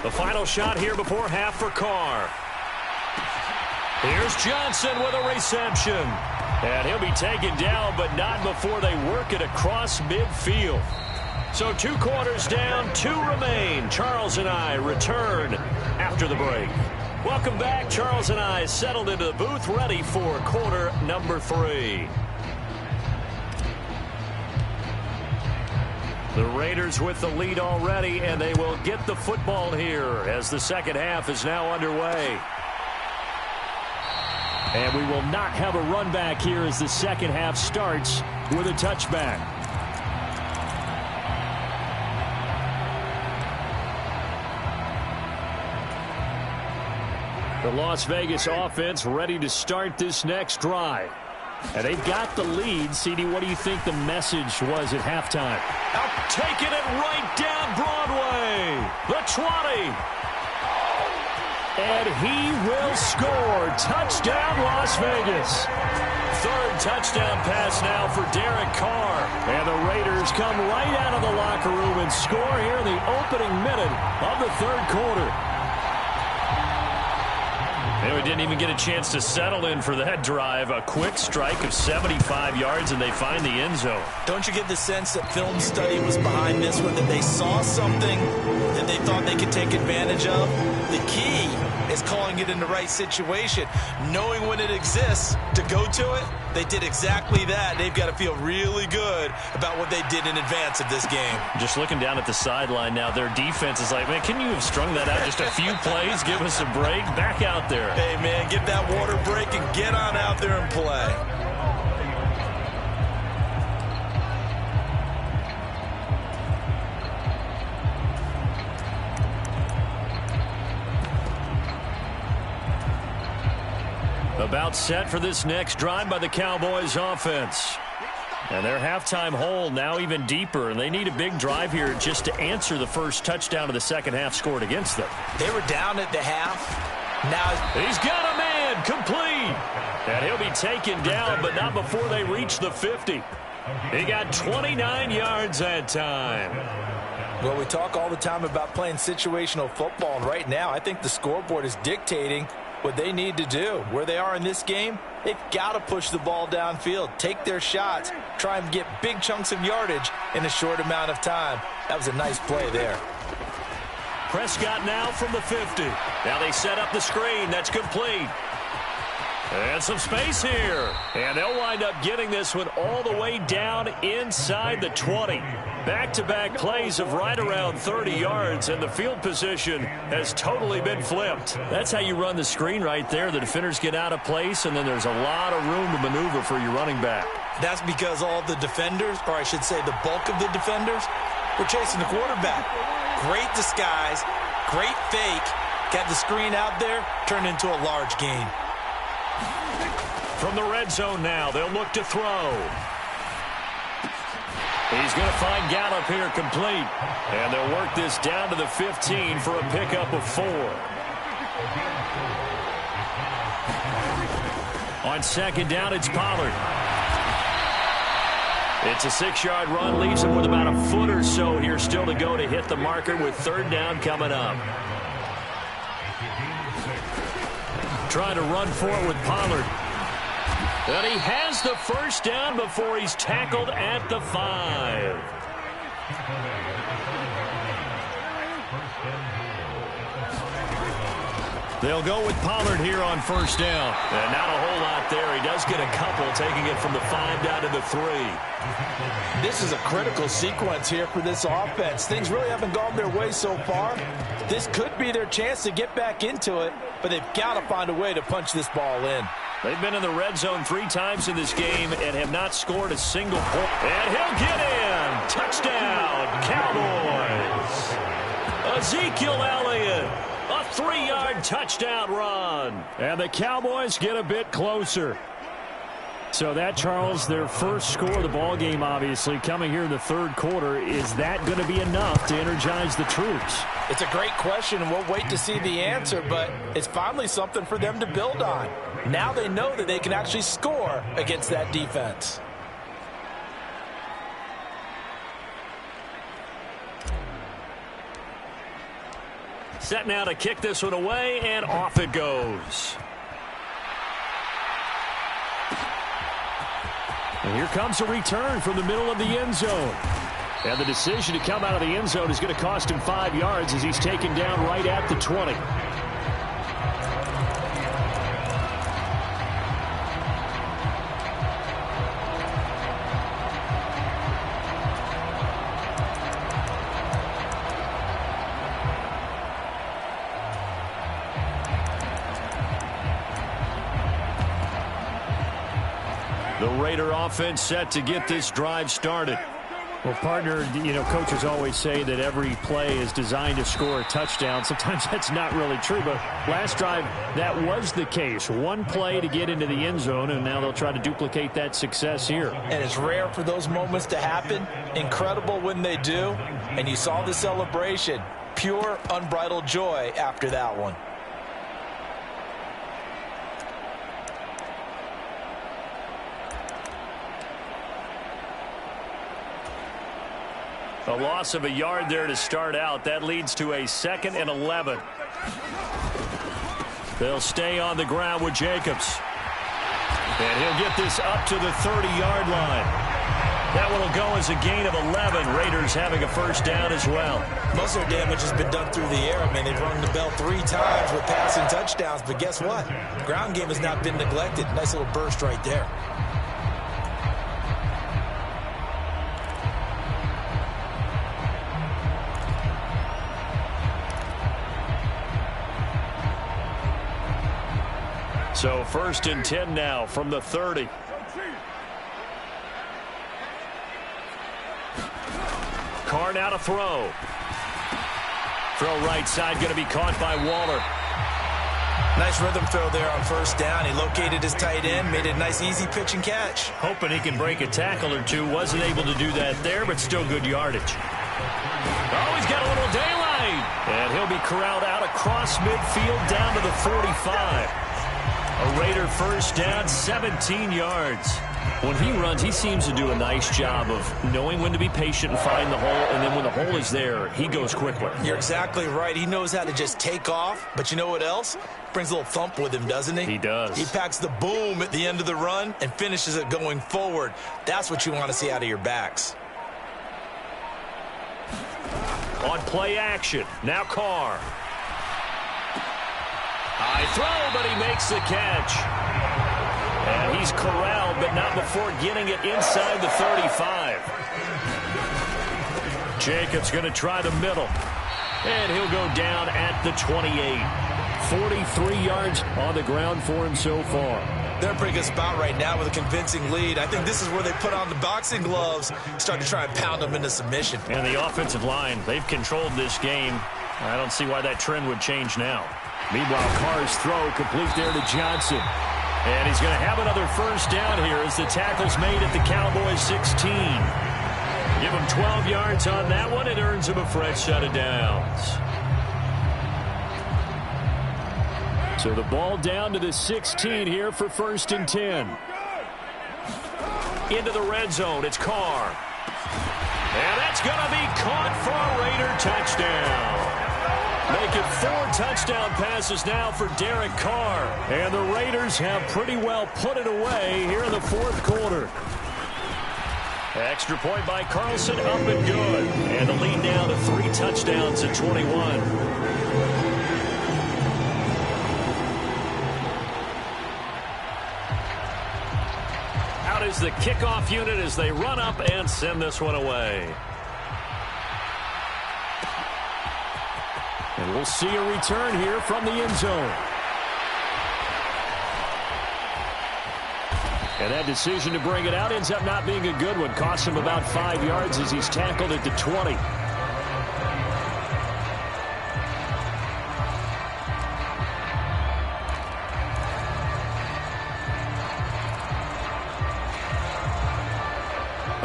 The final shot here before half for Carr. Here's Johnson with a reception. And he'll be taken down, but not before they work it across midfield. So 2 quarters down, 2 remain. Charles and I return after the break. Welcome back. Charles and I settled into the booth, ready for quarter number 3. The Raiders with the lead already, and they will get the football here as the second half is now underway. And we will not have a run back here as the second half starts with a touchback. The Las Vegas offense ready to start this next drive. And they've got the lead. CD, what do you think the message was at halftime? Out taking it right down Broadway. The 20. And he will score. Touchdown, Las Vegas. 3rd touchdown pass now for Derek Carr. And the Raiders come right out of the locker room and score here in the opening minute of the 3rd quarter. And we didn't even get a chance to settle in for that drive. A quick strike of 75 yards, and they find the end zone. Don't you get the sense that film study was behind this one, that they saw something that they thought they could take advantage of? The key is calling it in the right situation, knowing when it exists to go to it. They did exactly that. They've got to feel really good about what they did in advance of this game. Just looking down at the sideline now, their defense is like, man, can you have strung that out just a few plays? Give us a break. Back out there. Hey, man, get that water break and get on out there and play. About set for this next drive by the Cowboys offense. And their halftime hole now even deeper, and they need a big drive here just to answer the first touchdown of the second half scored against them. They were down at the half. Now he's got a man complete. And he'll be taken down, but not before they reach the 50. He got 29 yards that time. Well, we talk all the time about playing situational football, and right now I think the scoreboard is dictating what they need to do. Where they are in this game, they've got to push the ball downfield, take their shots, try and get big chunks of yardage in a short amount of time. That was a nice play there. Prescott now from the 50. Now they set up the screen. That's complete. And some space here. And they'll wind up getting this one all the way down inside the 20. Back-to-back plays of right around 30 yards, and the field position has totally been flipped. That's how you run the screen right there. The defenders get out of place, and then there's a lot of room to maneuver for your running back. That's because all the defenders, or I should say the bulk of the defenders, were chasing the quarterback. Great disguise, great fake, got the screen out there, turned into a large gain. From the red zone now, they'll look to throw. He's going to find Gallup here complete. And they'll work this down to the 15 for a pickup of 4. On second down, it's Pollard. It's a 6-yard run, leaves him with about a foot or so here still to go to hit the marker with 3rd down coming up. Trying to run for it with Pollard. And he has the first down before he's tackled at the 5. They'll go with Pollard here on first down. And not a whole lot there. He does get a couple, taking it from the 5 down to the 3. This is a critical sequence here for this offense. Things really haven't gone their way so far. This could be their chance to get back into it, but they've got to find a way to punch this ball in. They've been in the red zone 3 times in this game and have not scored a single point. And he'll get in. Touchdown, Cowboys. Ezekiel Elliott, a 3-yard touchdown run. And the Cowboys get a bit closer. So that, Charles, their first score of the ball game, obviously, coming here in the 3rd quarter. Is that going to be enough to energize the troops? It's a great question, and we'll wait to see the answer, but it's finally something for them to build on. Now they know that they can actually score against that defense. Set now to kick this one away, and off it goes. And here comes a return from the middle of the end zone. And the decision to come out of the end zone is going to cost him 5 yards as he's taken down right at the 20. The Raider offense set to get this drive started. Well, partner, coaches always say that every play is designed to score a touchdown. Sometimes that's not really true, but last drive, that was the case. One play to get into the end zone, and now they'll try to duplicate that success here. And it's rare for those moments to happen. Incredible when they do. And you saw the celebration. Pure, unbridled joy after that one. A loss of a yard there to start out. That leads to a 2nd and 11. They'll stay on the ground with Jacobs. And he'll get this up to the 30-yard line. That one will go as a gain of 11. Raiders having a first down as well. Most of their damage has been done through the air. I mean, they've rung the bell 3 times with passing touchdowns. But guess what? Ground game has not been neglected. Nice little burst right there. So 1st and 10 now from the 30. Carr now to throw. Throw right side, going to be caught by Waller. Nice rhythm throw there on first down. He located his tight end, made it a nice easy pitch and catch. Hoping he can break a tackle or two. Wasn't able to do that there, but still good yardage. Oh, he's got a little daylight. And he'll be corralled out across midfield down to the 45. A Raider first down, 17 yards. When he runs, he seems to do a nice job of knowing when to be patient and find the hole, and then when the hole is there, he goes quickly. You're exactly right. He knows how to just take off, but you know what else? Brings a little thump with him, doesn't he? He does. He packs the boom at the end of the run and finishes it going forward. That's what you want to see out of your backs. On play action, now Carr. High throw, but he makes the catch. And he's corralled, but not before getting it inside the 35. Jacobs going to try the middle. And he'll go down at the 28. 43 yards on the ground for him so far. They're in a pretty good spot right now with a convincing lead. I think this is where they put on the boxing gloves, start to try and pound them into submission. And the offensive line, they've controlled this game. I don't see why that trend would change now. Meanwhile, Carr's throw complete there to Johnson. And he's going to have another first down here as the tackle's made at the Cowboys 16. Give him 12 yards on that one. It earns him a fresh set of downs. So the ball down to the 16 here for 1st and 10. Into the red zone. It's Carr. And that's going to be caught for a Raider touchdown. Make it 4 touchdown passes now for Derek Carr. And the Raiders have pretty well put it away here in the 4th quarter. Extra point by Carlson, up and good. And the lead now to 3 touchdowns at 21. Out is the kickoff unit as they run up and send this one away. And we'll see a return here from the end zone. And that decision to bring it out ends up not being a good one. Costs him about 5 yards as he's tackled at the 20.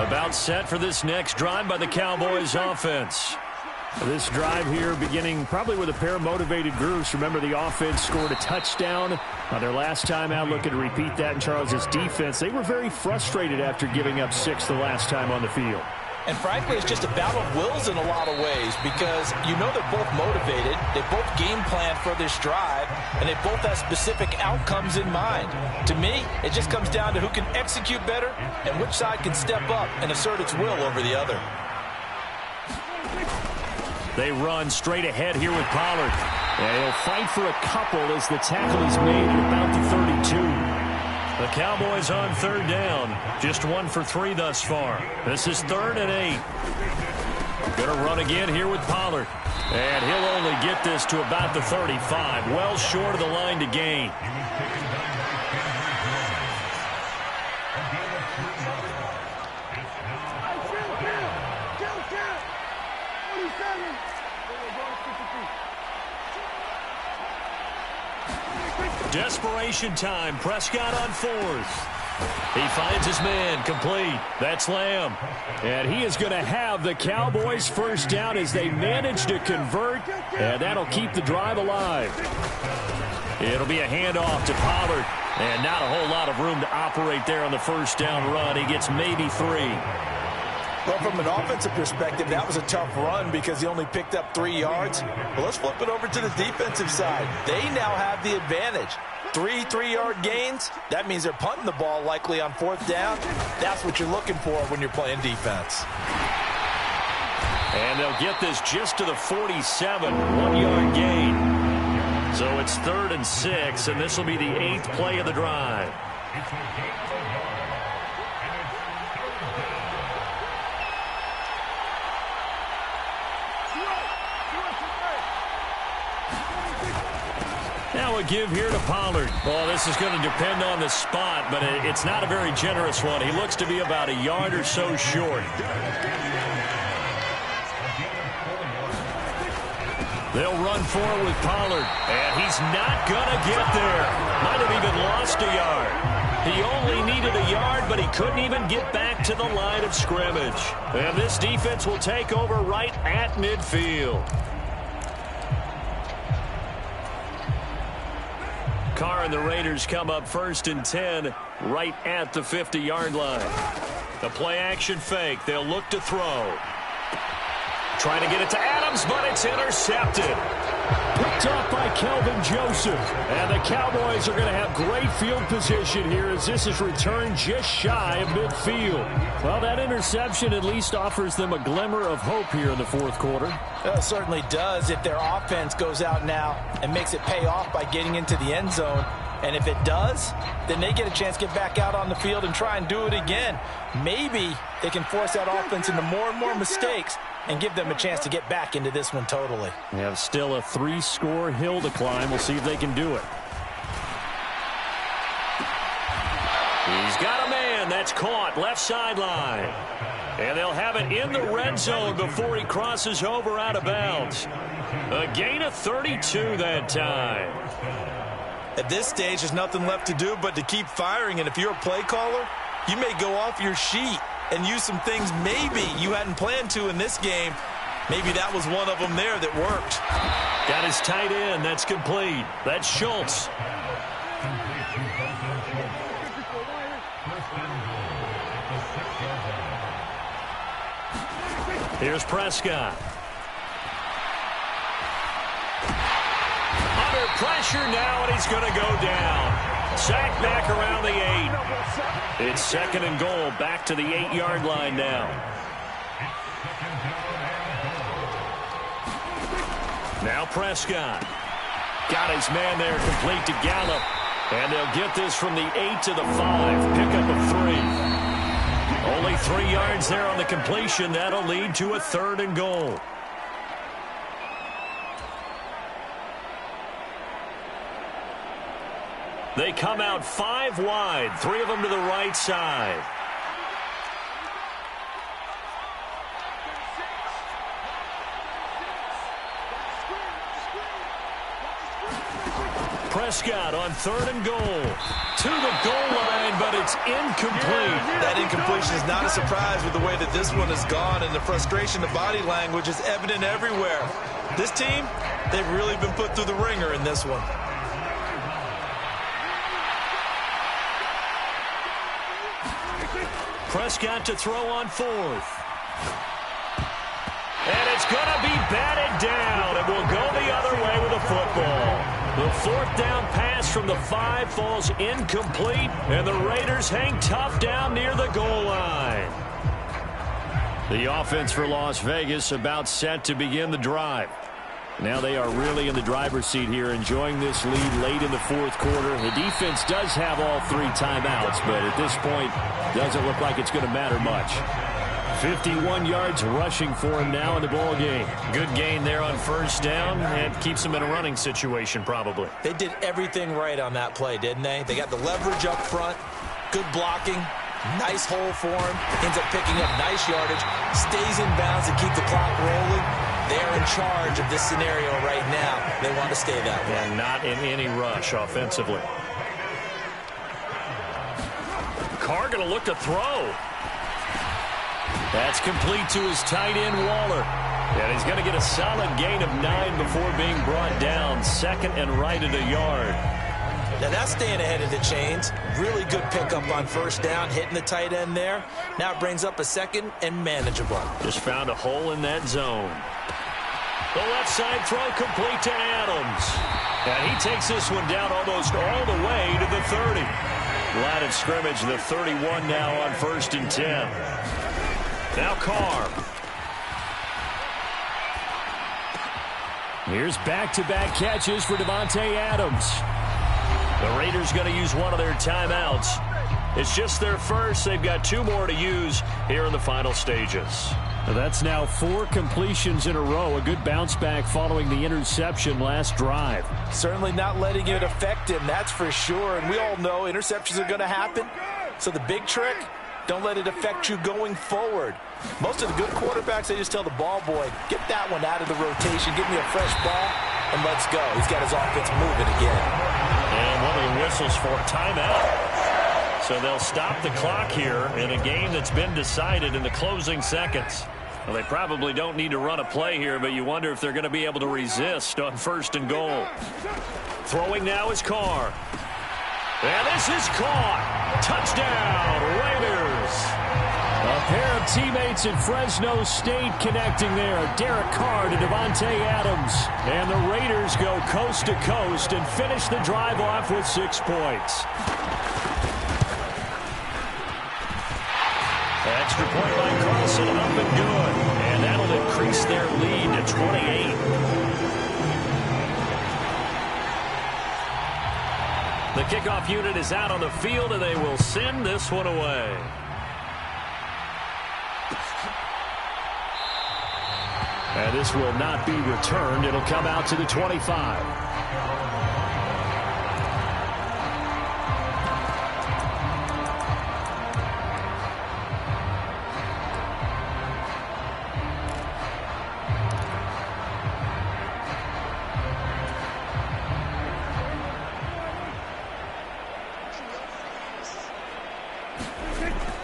About set for this next drive by the Cowboys offense. This drive here beginning probably with a pair of motivated groups. Remember, the offense scored a touchdown on their last time out. Looking to repeat that in Charles's defense. They were very frustrated after giving up 6 the last time on the field. And frankly, it's just a battle of wills in a lot of ways because you know they're both motivated, they both game plan for this drive, and they both have specific outcomes in mind. To me, it just comes down to who can execute better and which side can step up and assert its will over the other. They run straight ahead here with Pollard. And he'll fight for a couple as the tackle is made at about the 32. The Cowboys on third down. Just 1 for 3 thus far. This is 3rd and 8. Going to run again here with Pollard. And he'll only get this to about the 35. Well short of the line to gain. Desperation time. Prescott on 4th. He finds his man. Complete. That's Lamb. And he is going to have the Cowboys first down as they manage to convert. And that'll keep the drive alive. It'll be a handoff to Pollard. And not a whole lot of room to operate there on the first down run. He gets maybe 3. Well, from an offensive perspective, that was a tough run because he only picked up 3 yards. Well, let's flip it over to the defensive side. They now have the advantage. 3 3-yard gains, that means they're punting the ball likely on 4th down. That's what you're looking for when you're playing defense. And they'll get this just to the 47, 1-yard gain. So it's 3rd and 6, and this will be the 8th play of the drive. Now a give here to Pollard. Well, this is going to depend on the spot, but it's not a very generous one. He looks to be about a yard or so short. They'll run forward with Pollard, and he's not going to get there. Might have even lost a yard. He only needed a yard, but he couldn't even get back to the line of scrimmage. And this defense will take over right at midfield. Carr and the Raiders come up 1st and 10 right at the 50-yard line. The play action fake. They'll look to throw. Trying to get it to Adams, but it's intercepted. Picked off by Kelvin Joseph. And the Cowboys are going to have great field position here as this is returned just shy of midfield. Well, that interception at least offers them a glimmer of hope here in the 4th quarter. It certainly does if their offense goes out now and makes it pay off by getting into the end zone. And if it does, then they get a chance to get back out on the field and try and do it again. Maybe they can force that offense into more and more mistakes and give them a chance to get back into this one totally. They have still a 3-score hill to climb. We'll see if they can do it. He's got a man. That's caught left sideline. And they'll have it in the red zone before he crosses over out of bounds. A gain of 32 that time. At this stage, there's nothing left to do but to keep firing. And if you're a play caller, you may go off your sheet and use some things maybe you hadn't planned to in this game. Maybe that was one of them there that worked. Got his tight end. That's complete. That's Schultz. Here's Prescott. Under pressure now, and he's going to go down. Sacked back around the 8. It's 2nd and goal, back to the 8-yard line now. Now Prescott. Got his man there, complete to Gallup. And they'll get this from the 8 to the 5. Pickup of 3. Only 3 yards there on the completion. That'll lead to a 3rd and goal. They come out 5 wide, 3 of them to the right side. Prescott on 3rd and goal. To the goal line, but it's incomplete. That incompletion is not a surprise with the way that this one has gone, and the frustration, the body language is evident everywhere. This team, they've really been put through the ringer in this one. Prescott to throw on 4th. And it's going to be batted down. It will go the other way with the football. The fourth down pass from the 5 falls incomplete, and the Raiders hang tough down near the goal line. The offense for Las Vegas about set to begin the drive. Now they are really in the driver's seat here, enjoying this lead late in the fourth quarter. The defense does have all 3 timeouts, but at this point, doesn't look like it's going to matter much. 51 yards rushing for him now in the ball game. Good gain there on first down, and keeps him in a running situation probably. They did everything right on that play, didn't they? They got the leverage up front, good blocking, nice hole for him, ends up picking up nice yardage, stays in bounds to keep the clock rolling. They're in charge of this scenario right now. They want to stay that way. And not in any rush offensively. Carr going to look to throw. That's complete to his tight end, Waller. And he's going to get a solid gain of 9 before being brought down. Second and right at a yard. Now that's staying ahead of the chains. Really good pickup on first down, hitting the tight end there. Now it brings up a second and manageable. Just found a hole in that zone. The left side throw complete to Adams. And he takes this one down almost all the way to the 30. Line of scrimmage, the 31 now on 1st and 10. Now Carr. Here's back-to-back catches for Davante Adams. The Raiders going to use one of their timeouts. It's just their first. They've got 2 more to use here in the final stages. That's now 4 completions in a row. A good bounce back following the interception last drive. Certainly not letting it affect him, that's for sure. And we all know interceptions are going to happen. So the big trick, don't let it affect you going forward. Most of the good quarterbacks, they just tell the ball boy, get that one out of the rotation, give me a fresh ball, and let's go. He's got his offense moving again. And one of the whistles for a timeout. So they'll stop the clock here in a game that's been decided in the closing seconds. Well, they probably don't need to run a play here, but you wonder if they're going to be able to resist on 1st and goal. Throwing now is Carr. And this is caught. Touchdown, Raiders. A pair of teammates at Fresno State connecting there. Derek Carr to Davante Adams. And the Raiders go coast to coast and finish the drive off with 6 points. Extra point by Carlson, up and good. And that'll increase their lead to 28. The kickoff unit is out on the field, and they will send this one away. And this will not be returned. It'll come out to the 25.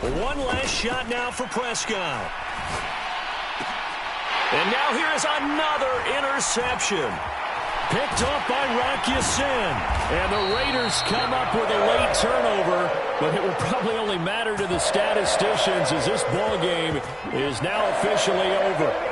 One last shot now for Prescott. And now here's another interception. Picked off by Rocky Sin. And the Raiders come up with a late turnover, but it will probably only matter to the statisticians as this ball game is now officially over.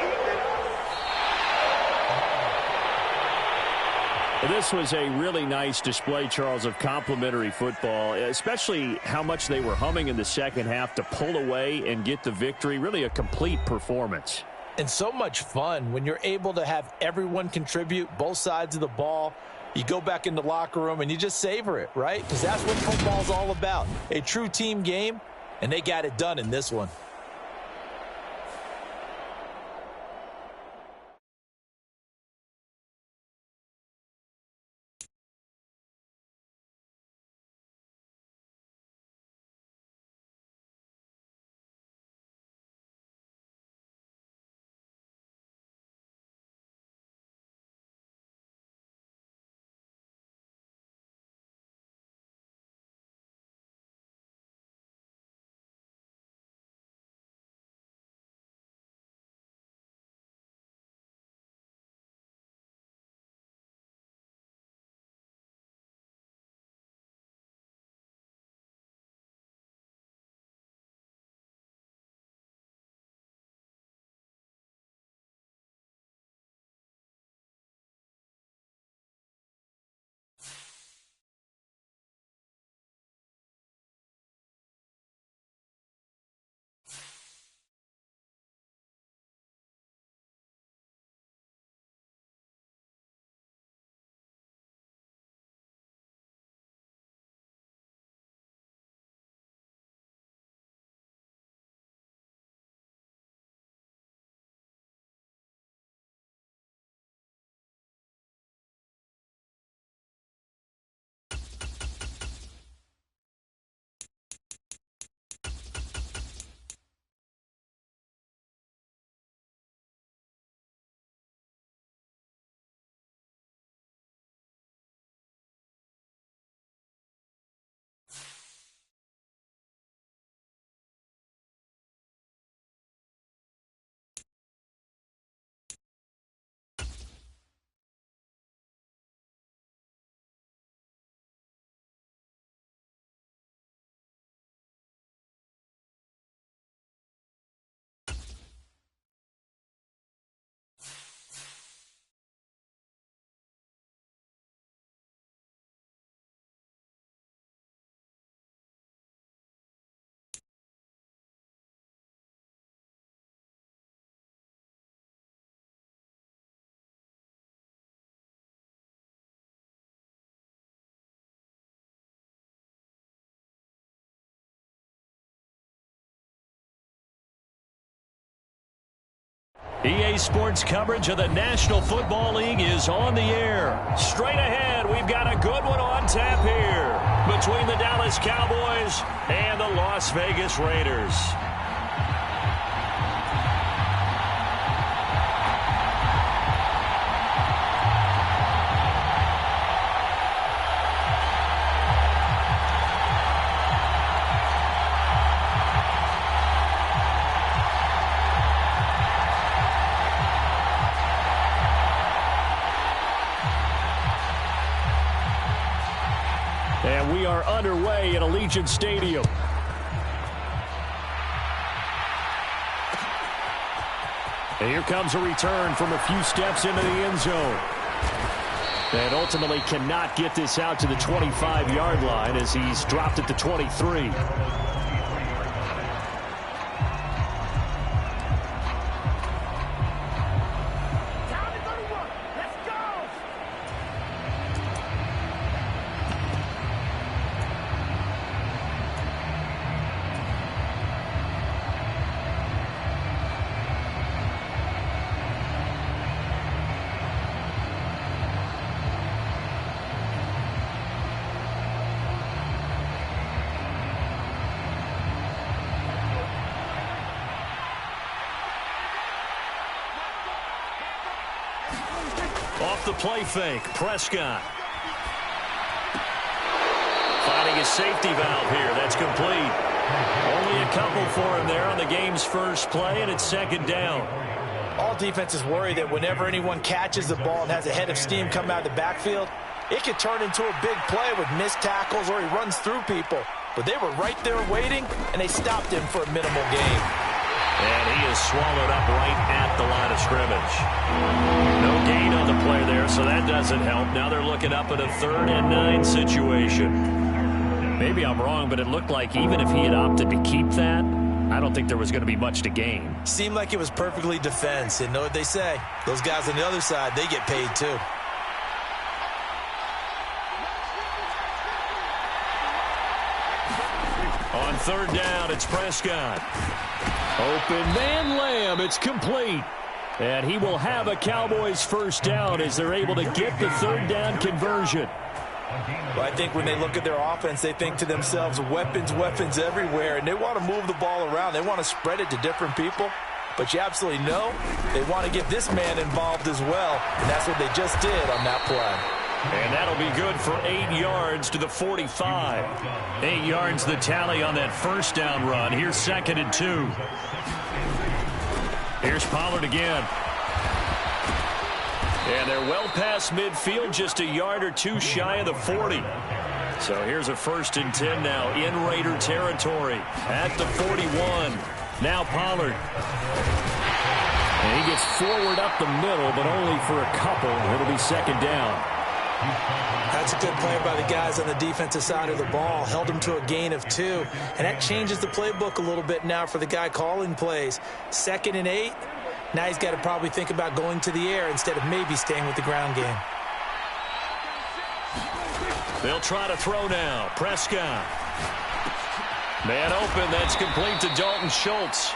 This was a really nice display, Charles, of complimentary football, especially how much they were humming in the second half to pull away and get the victory. Really a complete performance. And so much fun when you're able to have everyone contribute, both sides of the ball. You go back in the locker room and you just savor it, right? Because that's what football's all about. A true team game, and they got it done in this one. EA Sports coverage of the National Football League is on the air. Straight ahead, we've got a good one on tap here between the Dallas Cowboys and the Las Vegas Raiders. And we are underway at Allegiant Stadium. And here comes a return from a few steps into the end zone. And ultimately cannot get this out to the 25-yard line as he's dropped at the 23. Off the play fake, Prescott. Finding his safety valve here. That's complete. Only a couple for him there on the game's first play, and it's second down. All defenses worry that whenever anyone catches the ball and has a head of steam come out of the backfield, it could turn into a big play with missed tackles or he runs through people. But they were right there waiting, and they stopped him for a minimal gain. And he is swallowed up right at the line of scrimmage. No gain on the play there, so that doesn't help. Now they're looking up at a 3rd and 9 situation. Maybe I'm wrong, but it looked like even if he had opted to keep that, I don't think there was going to be much to gain. Seemed like it was perfectly defense. And know what they say? Those guys on the other side, they get paid too. On 3rd down, it's Prescott. Open man Lamb. It's complete. And he will have a Cowboys first down as they're able to get the 3rd down conversion. Well, I think when they look at their offense, they think to themselves, weapons, weapons everywhere. And they want to move the ball around. They want to spread it to different people. But you absolutely know they want to get this man involved as well. And that's what they just did on that play. And that'll be good for 8 yards to the 45. 8 yards the tally on that first down run. Here's 2nd and 2. Here's Pollard again. And they're well past midfield, just a yard or two shy of the 40. So here's a 1st and 10 now in Raider territory at the 41. Now Pollard. And he gets forward up the middle, but only for a couple. It'll be 2nd down. That's a good play by the guys on the defensive side of the ball. Held them to a gain of 2. And that changes the playbook a little bit now for the guy calling plays. 2nd and 8. Now he's got to probably think about going to the air instead of maybe staying with the ground game. They'll try to throw now. Prescott. Man open. That's complete to Dalton Schultz.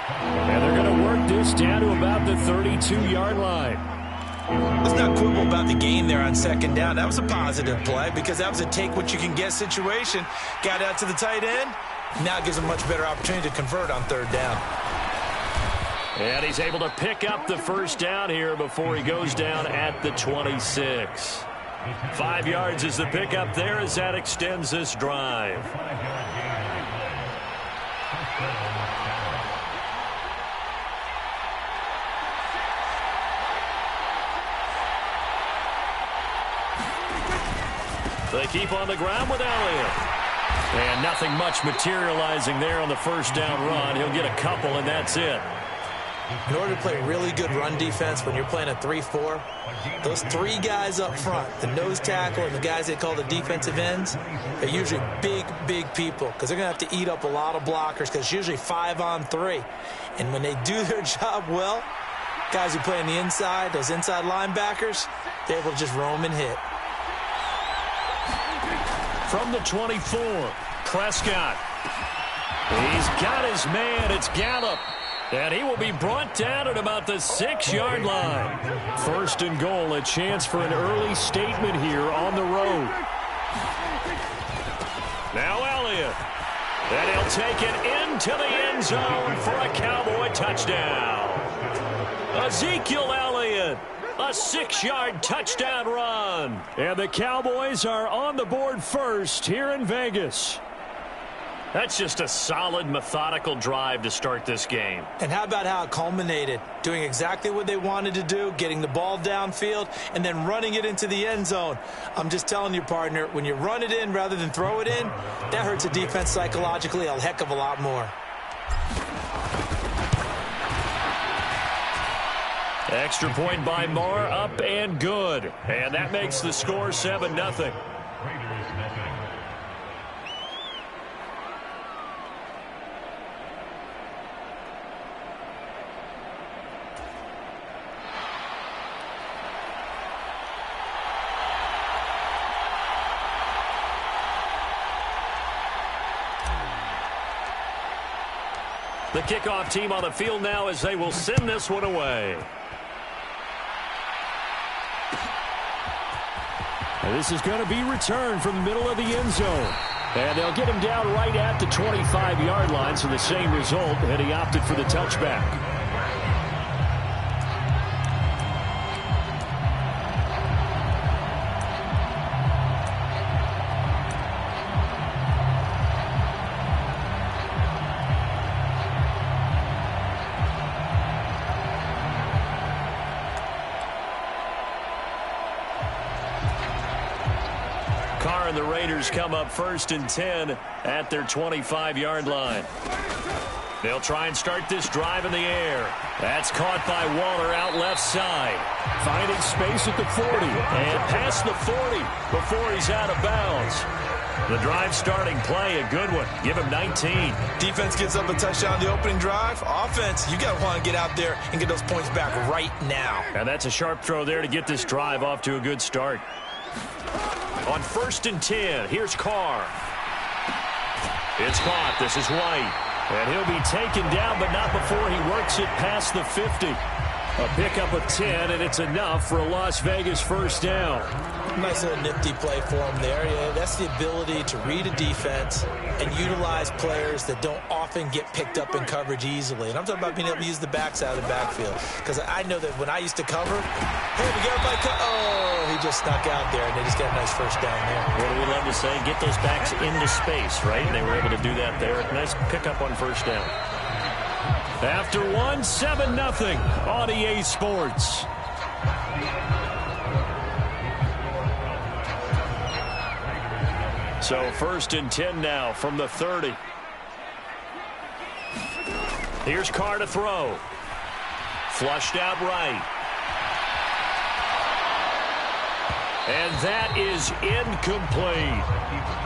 And they're going to work this down to about the 32-yard line. Let's not quibble about the gain there on 2nd down. That was a positive play because that was a take-what-you-can-get situation. Got out to the tight end. Now gives him a much better opportunity to convert on 3rd down. And he's able to pick up the first down here before he goes down at the 26. 5 yards is the pickup there as that extends this drive. They keep on the ground with Elliott. And nothing much materializing there on the first down run. He'll get a couple, and that's it. In order to play really good run defense when you're playing a 3-4, those 3 guys up front, the nose tackle and the guys they call the defensive ends, they're usually big, big people because they're going to have to eat up a lot of blockers because it's usually 5 on 3. And when they do their job well, guys who play on the inside, those inside linebackers, they're able to just roam and hit. From the 24, Prescott. He's got his man. It's Gallup. And he will be brought down at about the 6-yard line. 1st and goal, a chance for an early statement here on the road. Now Elliott. And he'll take it into the end zone for a Cowboy touchdown. Ezekiel Elliott, a 6-yard touchdown run. And the Cowboys are on the board first here in Vegas. That's just a solid, methodical drive to start this game. And how about how it culminated? Doing exactly what they wanted to do, getting the ball downfield, and then running it into the end zone. I'm just telling you, partner, when you run it in rather than throw it in, that hurts a defense psychologically a heck of a lot more. Extra point by Moore, up and good. And that makes the score 7-0. The kickoff team on the field now as they will send this one away. And this is going to be returned from the middle of the end zone. And they'll get him down right at the 25-yard line, so the same result, and he opted for the touchback. And the Raiders come up 1st and 10 at their 25-yard line. They'll try and start this drive in the air. That's caught by Waller out left side. Finding space at the 40. And past the 40 before he's out of bounds. The drive starting play, a good one. Give him 19. Defense gets up a touchdown the opening drive. Offense, you got to want to get out there and get those points back right now. And that's a sharp throw there to get this drive off to a good start. On 1st and 10, here's Carr. It's caught. This is White. And he'll be taken down, but not before he works it past the 50. A pickup of 10, and it's enough for a Las Vegas first down. Nice little nifty play for him there. Yeah, that's the ability to read a defense and utilize players that don't often get picked up in coverage easily. And I'm talking about being able to use the backs out of the backfield. Because I know that when I used to cover, hey, we got everybody oh, he just snuck out there, and they just got a nice first down there. What do we love to say? Get those backs into space, right? And they were able to do that there. Nice pickup on first down. After one, 7-0 on EA Sports. So 1st and 10 now from the 30. Here's Carr to throw. Flushed out right. And that is incomplete.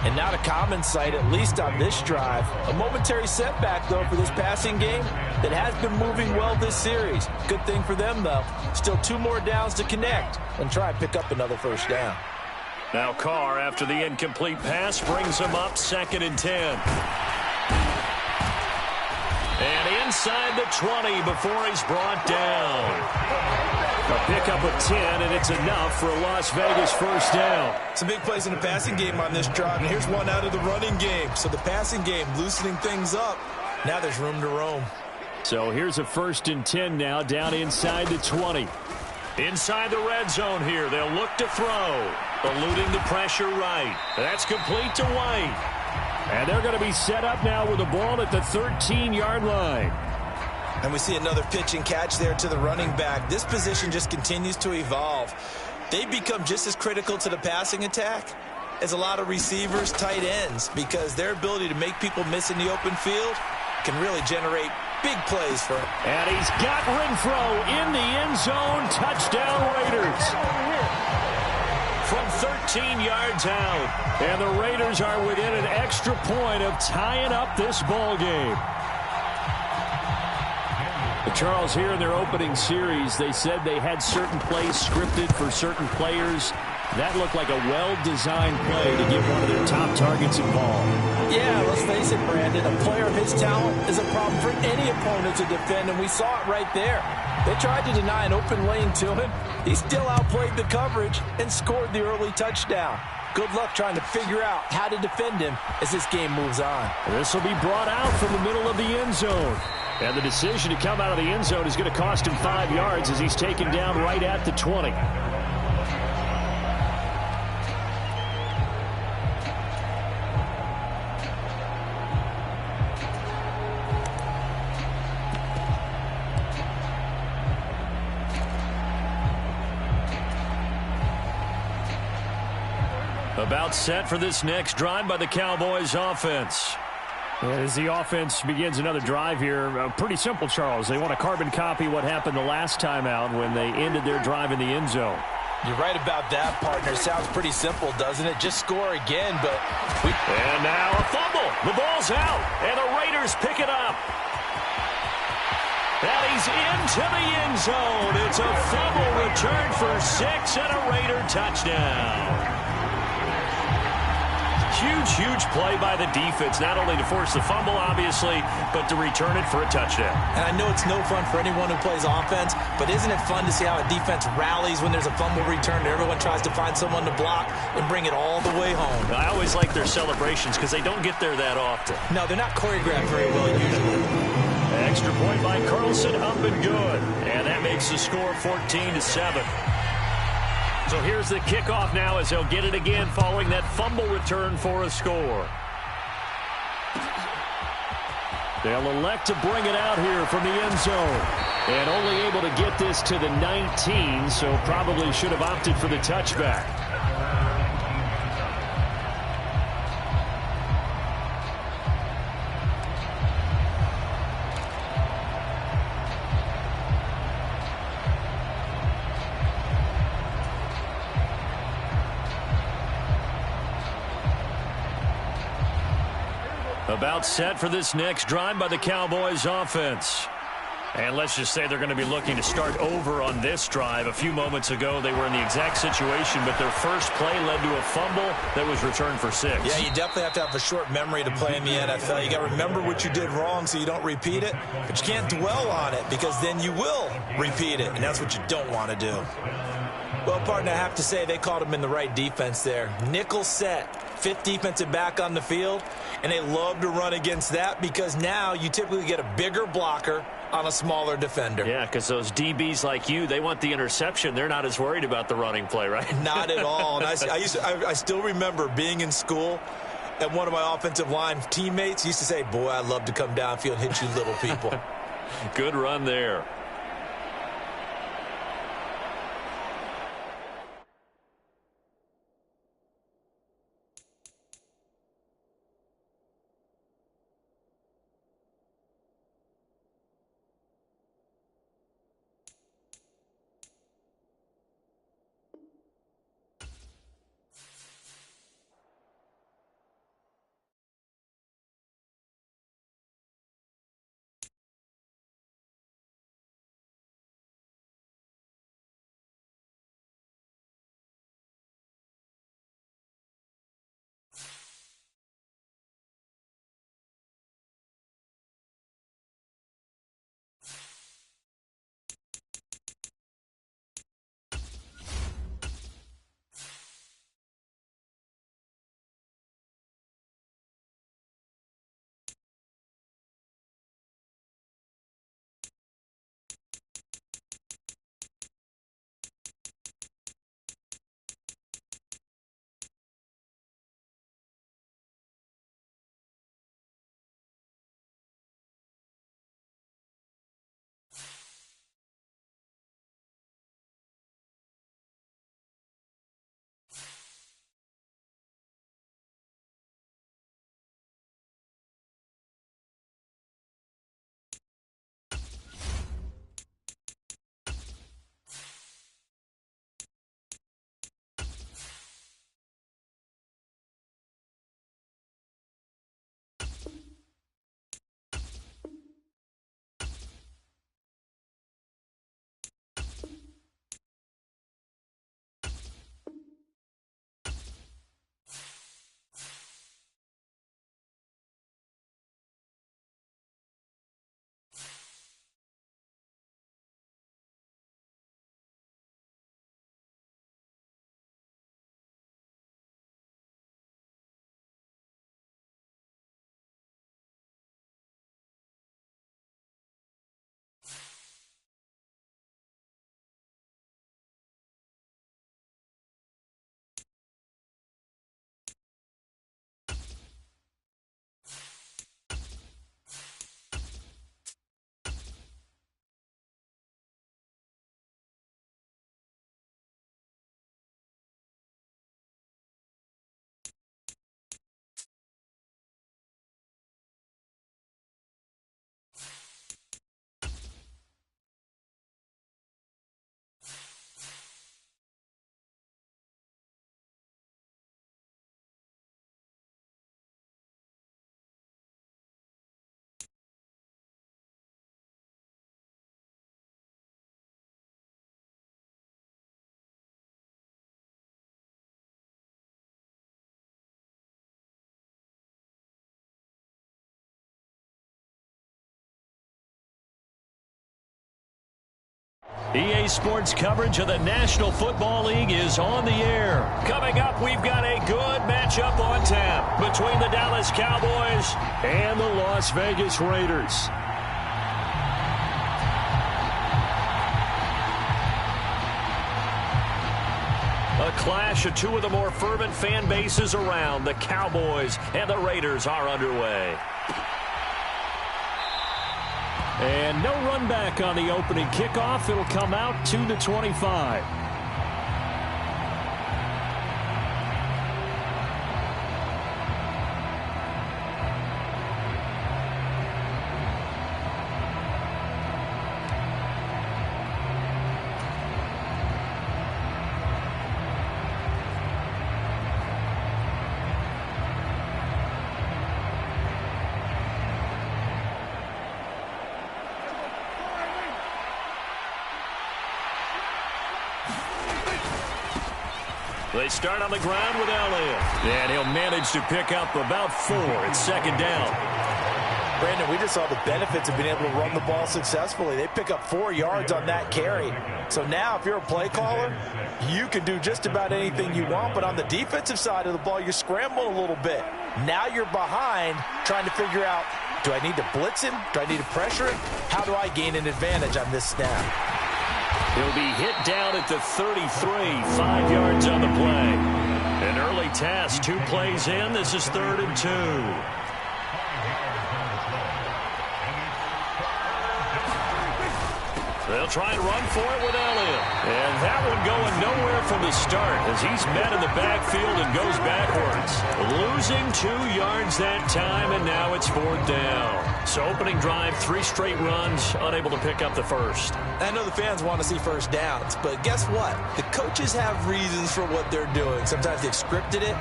And not a common sight, at least on this drive. A momentary setback, though, for this passing game that has been moving well this series. Good thing for them, though. Still 2 more downs to connect and try and pick up another first down. Now Carr, after the incomplete pass, brings him up 2nd and 10. And inside the 20 before he's brought down. A pickup of 10, and it's enough for a Las Vegas first down. Some big plays in the passing game on this drive, and here's one out of the running game. So the passing game loosening things up. Now there's room to roam. So here's a 1st and 10 now, down inside the 20. Inside the red zone here, they'll look to throw. Eluding the pressure right. That's complete to White. And they're going to be set up now with the ball at the 13-yard line. And we see another pitch and catch there to the running back. This position just continues to evolve. They become just as critical to the passing attack as a lot of receivers, tight ends, because their ability to make people miss in the open field can really generate big plays for him. And he's got Renfro in the end zone. Touchdown, Raiders. From 13 yards out. And the Raiders are within an extra point of tying up this ball game. Charles, here in their opening series, they said they had certain plays scripted for certain players. That looked like a well-designed play to get one of their top targets involved. Yeah, let's face it, Brandon. A player of his talent is a problem for any opponent to defend, and we saw it right there. They tried to deny an open lane to him. He still outplayed the coverage and scored the early touchdown. Good luck trying to figure out how to defend him as this game moves on. This will be brought out from the middle of the end zone. And the decision to come out of the end zone is going to cost him 5 yards as he's taken down right at the 20. About set for this next drive by the Cowboys offense. As the offense begins another drive here, pretty simple, Charles. They want to carbon copy what happened the last time out when they ended their drive in the end zone. You're right about that, partner. Sounds pretty simple, doesn't it? Just score again, but... And now a fumble. The ball's out, and the Raiders pick it up. And he's into the end zone. It's a fumble return for 6 and a Raider touchdown. Huge play by the defense, not only to force the fumble, obviously, but to return it for a touchdown. And I know it's no fun for anyone who plays offense, but isn't it fun to see how a defense rallies when there's a fumble return and everyone tries to find someone to block and bring it all the way home? I always like their celebrations because they don't get there that often. No, they're not choreographed very well usually. Extra point by Carlson, up and good. And that makes the score 14-7. So here's the kickoff now as they'll get it again following that fumble return for a score. They'll elect to bring it out here from the end zone. And only able to get this to the 19, so probably should have opted for the touchback. About set for this next drive by the Cowboys offense. And let's just say they're going to be looking to start over on this drive. A few moments ago, they were in the exact situation, but their first play led to a fumble that was returned for 6. Yeah, you definitely have to have a short memory to play in the NFL. You got to remember what you did wrong so you don't repeat it, but you can't dwell on it because then you will repeat it, and that's what you don't want to do. Well, partner, I have to say they caught him in the right defense there. Nickel set. 5th defensive back on the field, and they love to run against that because now you typically get a bigger blocker on a smaller defender. Yeah, because those DBs like you, they want the interception. They're not as worried about the running play, right? Not at all. And I still remember being in school, and one of my offensive line teammates used to say, boy, I'd love to come downfield and hit you little people. Good run there. EA Sports coverage of the National Football League is on the air. Coming up, we've got a good matchup on tap between the Dallas Cowboys and the Las Vegas Raiders. A clash of two of the more fervent fan bases around. The Cowboys and the Raiders are underway. And no run back on the opening kickoff. It'll come out to the 25. They start on the ground with Elliott. And he'll manage to pick up about 4. It's second down. Brandon, we just saw the benefits of being able to run the ball successfully. They pick up 4 yards on that carry. So now if you're a play caller, you can do just about anything you want. But on the defensive side of the ball, you're scrambling a little bit. Now you're behind trying to figure out, do I need to blitz him? Do I need to pressure him? How do I gain an advantage on this snap? He'll be hit down at the 33, 5 yards on the play. An early task, 2 plays in. This is 3rd and 2. They'll try and run for it with Elliott. And that one going nowhere from the start as he's met in the backfield and goes backwards. Losing 2 yards that time, and now it's 4th down. So opening drive, 3 straight runs, unable to pick up the first. I know the fans want to see first downs, but guess what? The coaches have reasons for what they're doing. Sometimes they've scripted it,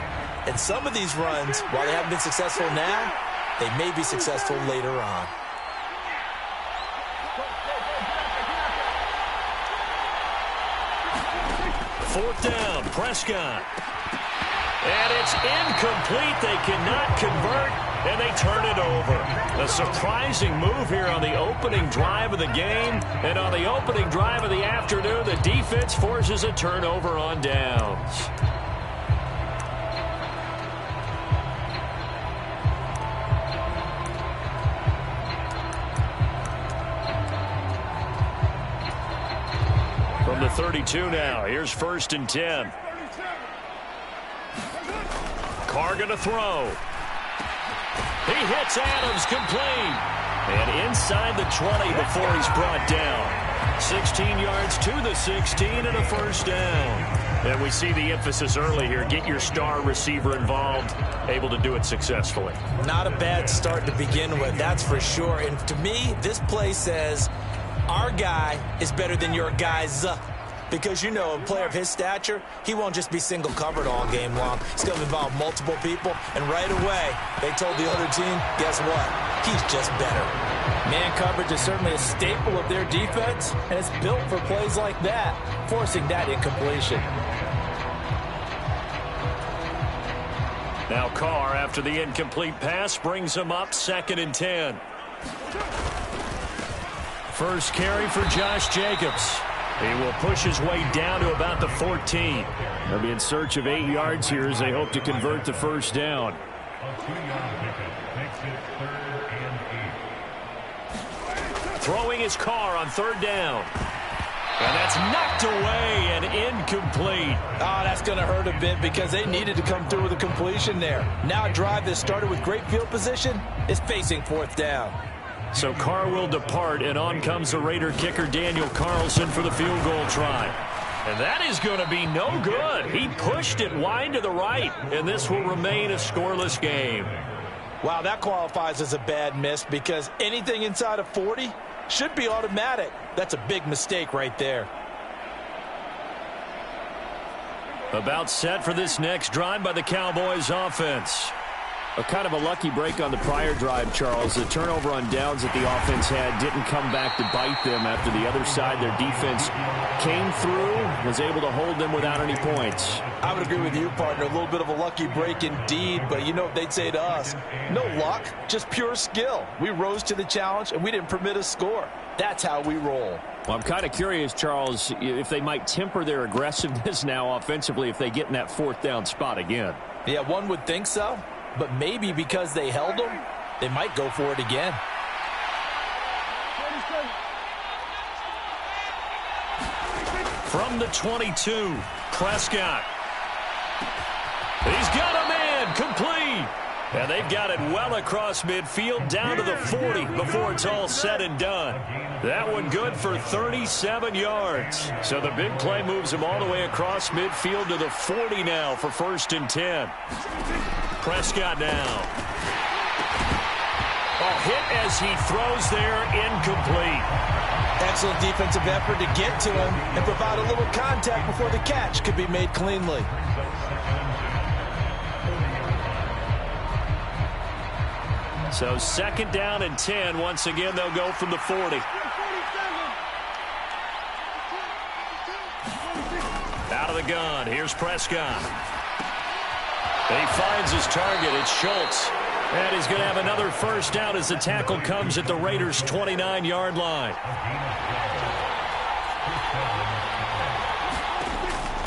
and some of these runs, while they haven't been successful now, they may be successful later on. Fourth down, Prescott. And it's incomplete. They cannot convert, and they turn it over. A surprising move here on the opening drive of the game. And on the opening drive of the afternoon, the defense forces a turnover on downs. From the 32 now, here's 1st and 10. Carr going to throw. He hits Adams, complete. And inside the 20 before he's brought down. 16 yards to the 16 and a 1st down. And we see the emphasis early here. Get your star receiver involved, able to do it successfully. Not a bad start to begin with, that's for sure. And to me, this play says our guy is better than your guy's. Because, you know, a player of his stature, he won't just be single covered all game long. He's going to involve multiple people. And right away, they told the other team, guess what? He's just better. Man coverage is certainly a staple of their defense, and it's built for plays like that, forcing that incompletion. Now Carr, after the incomplete pass, brings him up 2nd and 10. First carry for Josh Jacobs. He will push his way down to about the 14. They'll be in search of 8 yards here as they hope to convert the 1st down. Throwing his Carr on 3rd down. And that's knocked away and incomplete. Oh, that's going to hurt a bit because they needed to come through with a completion there. Now a drive that started with great field position is facing 4th down. So Carr will depart, and on comes the Raider kicker Daniel Carlson for the field goal try. And that is going to be no good. He pushed it wide to the right, and this will remain a scoreless game. Wow, that qualifies as a bad miss because anything inside of 40 should be automatic. That's a big mistake right there. About set for this next drive by the Cowboys offense. A kind of a lucky break on the prior drive, Charles. The turnover on downs that the offense had didn't come back to bite them after the other side. Their defense came through, was able to hold them without any points. I would agree with you, partner. A little bit of a lucky break indeed, but you know what they'd say to us? No luck, just pure skill. We rose to the challenge, and we didn't permit a score. That's how we roll. Well, I'm kind of curious, Charles, if they might temper their aggressiveness now offensively if they get in that fourth down spot again. Yeah, one would think so, but maybe because they held them, they might go for it again. From the 22, Prescott. He's got a man, complete. And they've got it well across midfield down to the 40 before it's all said and done. That one good for 37 yards. So the big play moves him all the way across midfield to the 40 now for 1st and 10. Prescott now. A hit as he throws there, incomplete. Excellent defensive effort to get to him and provide a little contact before the catch could be made cleanly. So 2nd down and 10. Once again, they'll go from the 40. Out of the gun. Here's Prescott. He finds his target. It's Schultz. And he's going to have another 1st down as the tackle comes at the Raiders' 29-yard line.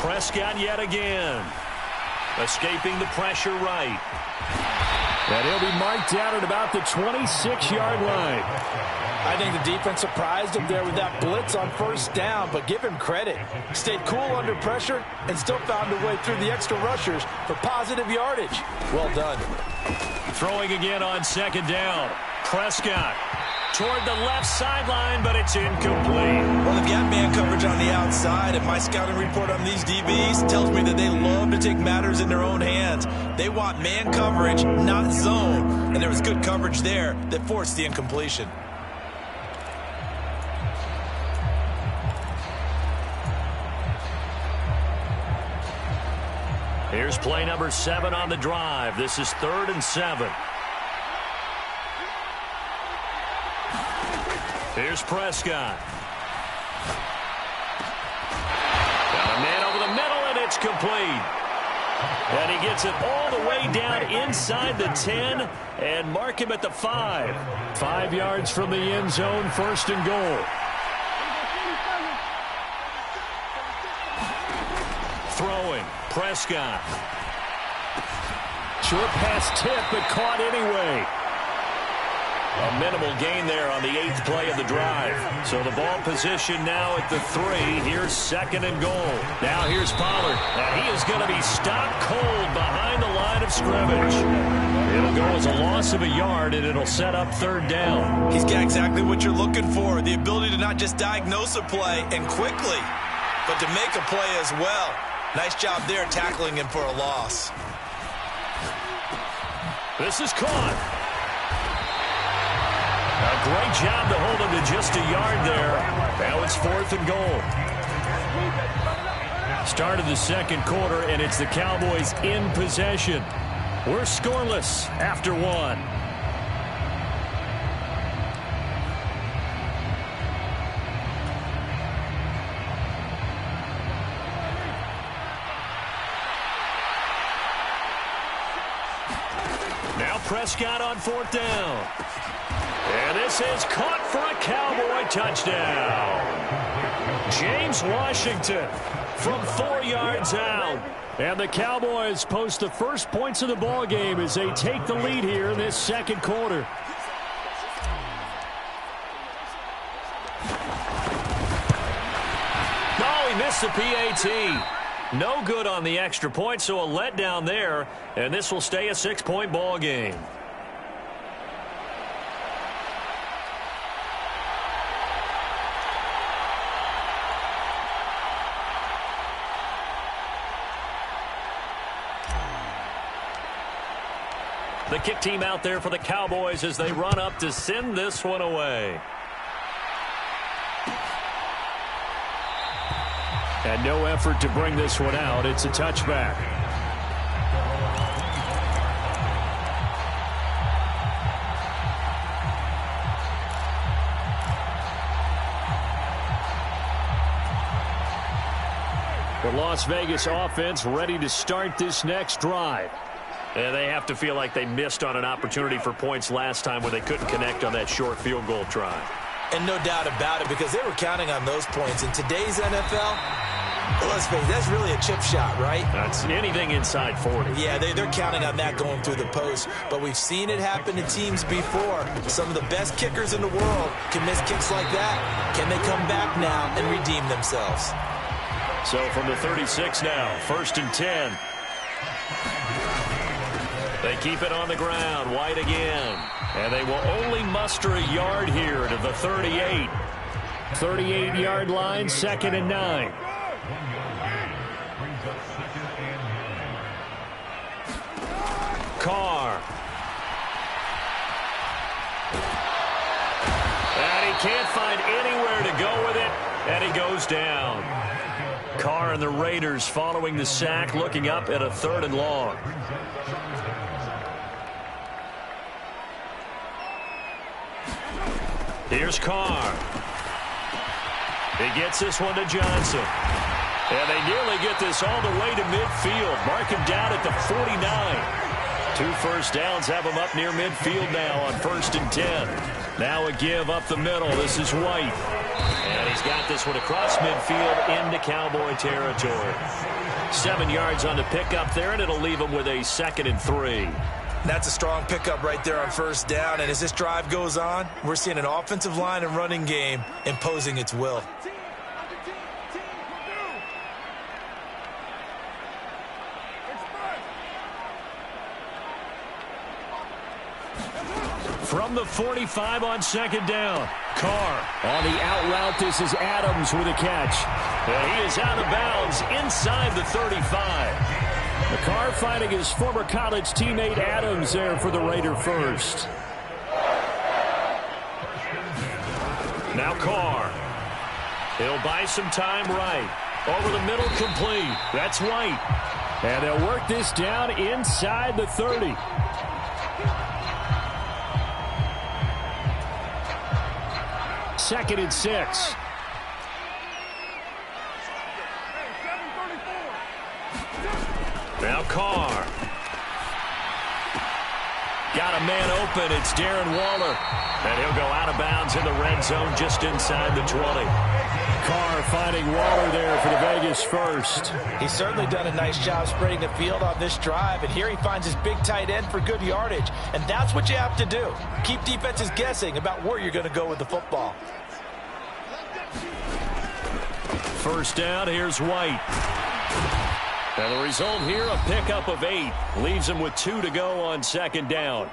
Prescott yet again. Escaping the pressure right. And he'll be marked out at about the 26-yard line. I think the defense surprised him there with that blitz on 1st down, but give him credit. Stayed cool under pressure and still found a way through the extra rushers for positive yardage. Well done. Throwing again on 2nd down. Prescott toward the left sideline, but it's incomplete. Well, they've got man coverage on the outside, and my scouting report on these DBs tells me that they love to take matters in their own hands. They want man coverage, not zone, and there was good coverage there that forced the incompletion. Here's play number 7 on the drive. This is 3rd and 7. Here's Prescott. Got a man over the middle, and it's complete. And he gets it all the way down inside the 10 and mark him at the 5. 5 yards from the end zone, 1st and goal. Throwing, Prescott. Short pass tip, but caught anyway. A minimal gain there on the 8th play of the drive. So the ball position now at the 3. Here's 2nd and goal. Now here's Pollard. And he is going to be stopped cold behind the line of scrimmage. It'll go as a loss of a yard, and it'll set up 3rd down. He's got exactly what you're looking for. The ability to not just diagnose a play and quickly, but to make a play as well. Nice job there tackling him for a loss. This is caught. A great job to hold him to just a yard there. Now it's 4th and goal. Start of the 2nd quarter, and it's the Cowboys in possession. We're scoreless after 1. Now Prescott on 4th down. And this is caught for a Cowboy touchdown. James Washington from 4 yards out. And the Cowboys post the first points of the ball game as they take the lead here in this 2nd quarter. Oh, he missed the PAT. No good on the extra point, so a letdown there. And this will stay a 6-point ball game. The kick team out there for the Cowboys as they run up to send this one away. And no effort to bring this one out. It's a touchback. The Las Vegas offense ready to start this next drive. And they have to feel like they missed on an opportunity for points last time when they couldn't connect on that short field goal try. And no doubt about it, because they were counting on those points. In today's NFL, let's face it, that's really a chip shot, right? That's anything inside 40. Yeah, they're counting on that going through the post. But we've seen it happen to teams before. Some of the best kickers in the world can miss kicks like that. Can they come back now and redeem themselves? So from the 36 now, 1st and 10. They keep it on the ground. White again. And they will only muster a yard here to the 38. 38-yard line, 2nd and 9. Carr. And he can't find anywhere to go with it, and he goes down. Carr and the Raiders following the sack, looking up at a 3rd and long. Here's Carr. He gets this one to Johnson. And they nearly get this all the way to midfield. Mark him down at the 49. 2 first downs have him up near midfield now on 1st and 10. Now a give up the middle. This is White. And he's got this one across midfield into Cowboy territory. 7 yards on the pickup there, and it'll leave him with a 2nd and 3. That's a strong pickup right there on 1st down. And as this drive goes on, we're seeing an offensive line and running game imposing its will. From the 45 on 2nd down. Carr on the out route. This is Adams with a catch. And he is out of bounds inside the 35. Carr finding his former college teammate Adams there for the Raider first. Now Carr. He'll buy some time right. Over the middle, complete. That's White. And they'll work this down inside the 30. Second and 6. Now Carr. Got a man open. It's Darren Waller. And he'll go out of bounds in the red zone just inside the 20. Carr finding Waller there for the Vegas first. He's certainly done a nice job spreading the field on this drive. And here he finds his big tight end for good yardage. And that's what you have to do. Keep defenses guessing about where you're going to go with the football. First down, here's White. And the result here, a pickup of 8. Leaves him with 2 to go on 2nd down.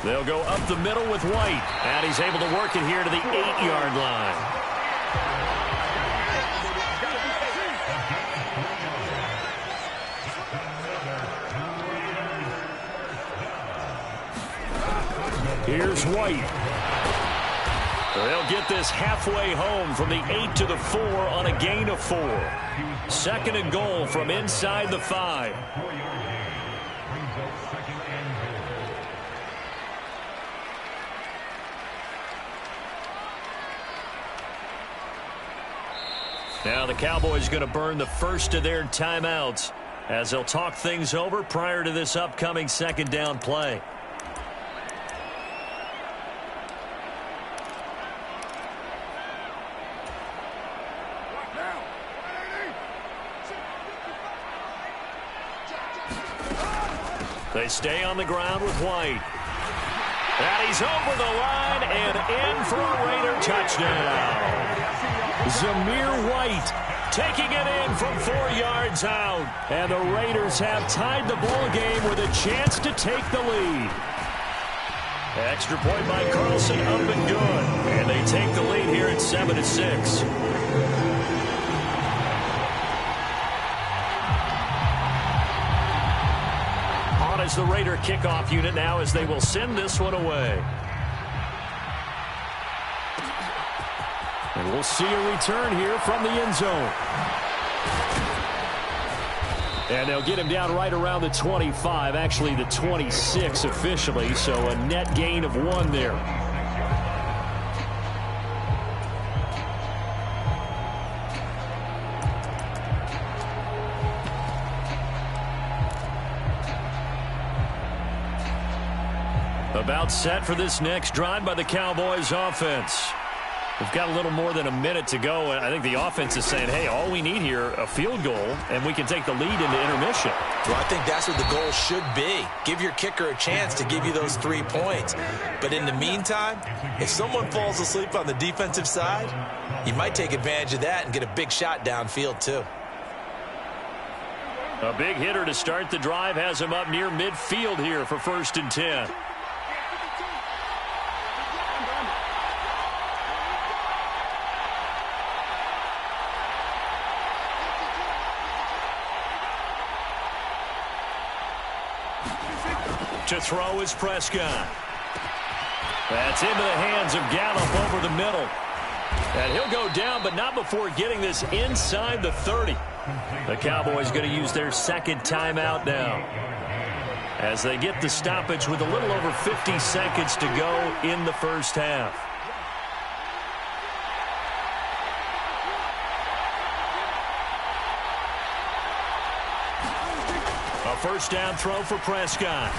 They'll go up the middle with White. And he's able to work it here to the 8-yard line. Here's White. They'll get this halfway home from the 8 to the 4 on a gain of 4. 2nd and goal from inside the 5. Now the Cowboys going to burn the first of their timeouts as they'll talk things over prior to this upcoming 2nd down play. They stay on the ground with White. And he's over the line and in for a Raider touchdown. Zamir White taking it in from 4 yards out. And the Raiders have tied the ball game with a chance to take the lead. Extra point by Carlson up and good. And they take the lead here at 7-6. On is the Raider kickoff unit now as they will send this one away. And we'll see a return here from the end zone. And they'll get him down right around the 25, actually the 26 officially, so a net gain of 1 there. About set for this next drive by the Cowboys offense. We've got a little more than a minute to go, and I think the offense is saying, hey, all we need here, a field goal, and we can take the lead into intermission. Well, I think that's what the goal should be. Give your kicker a chance to give you those 3 points. But in the meantime, if someone falls asleep on the defensive side, you might take advantage of that and get a big shot downfield too. A big hitter to start the drive has him up near midfield here for 1st and 10. To throw is Prescott. That's into the hands of Gallup over the middle. And he'll go down, but not before getting this inside the 30. The Cowboys going to use their 2nd timeout now, as they get the stoppage with a little over 50 seconds to go in the 1st half. A 1st down throw for Prescott.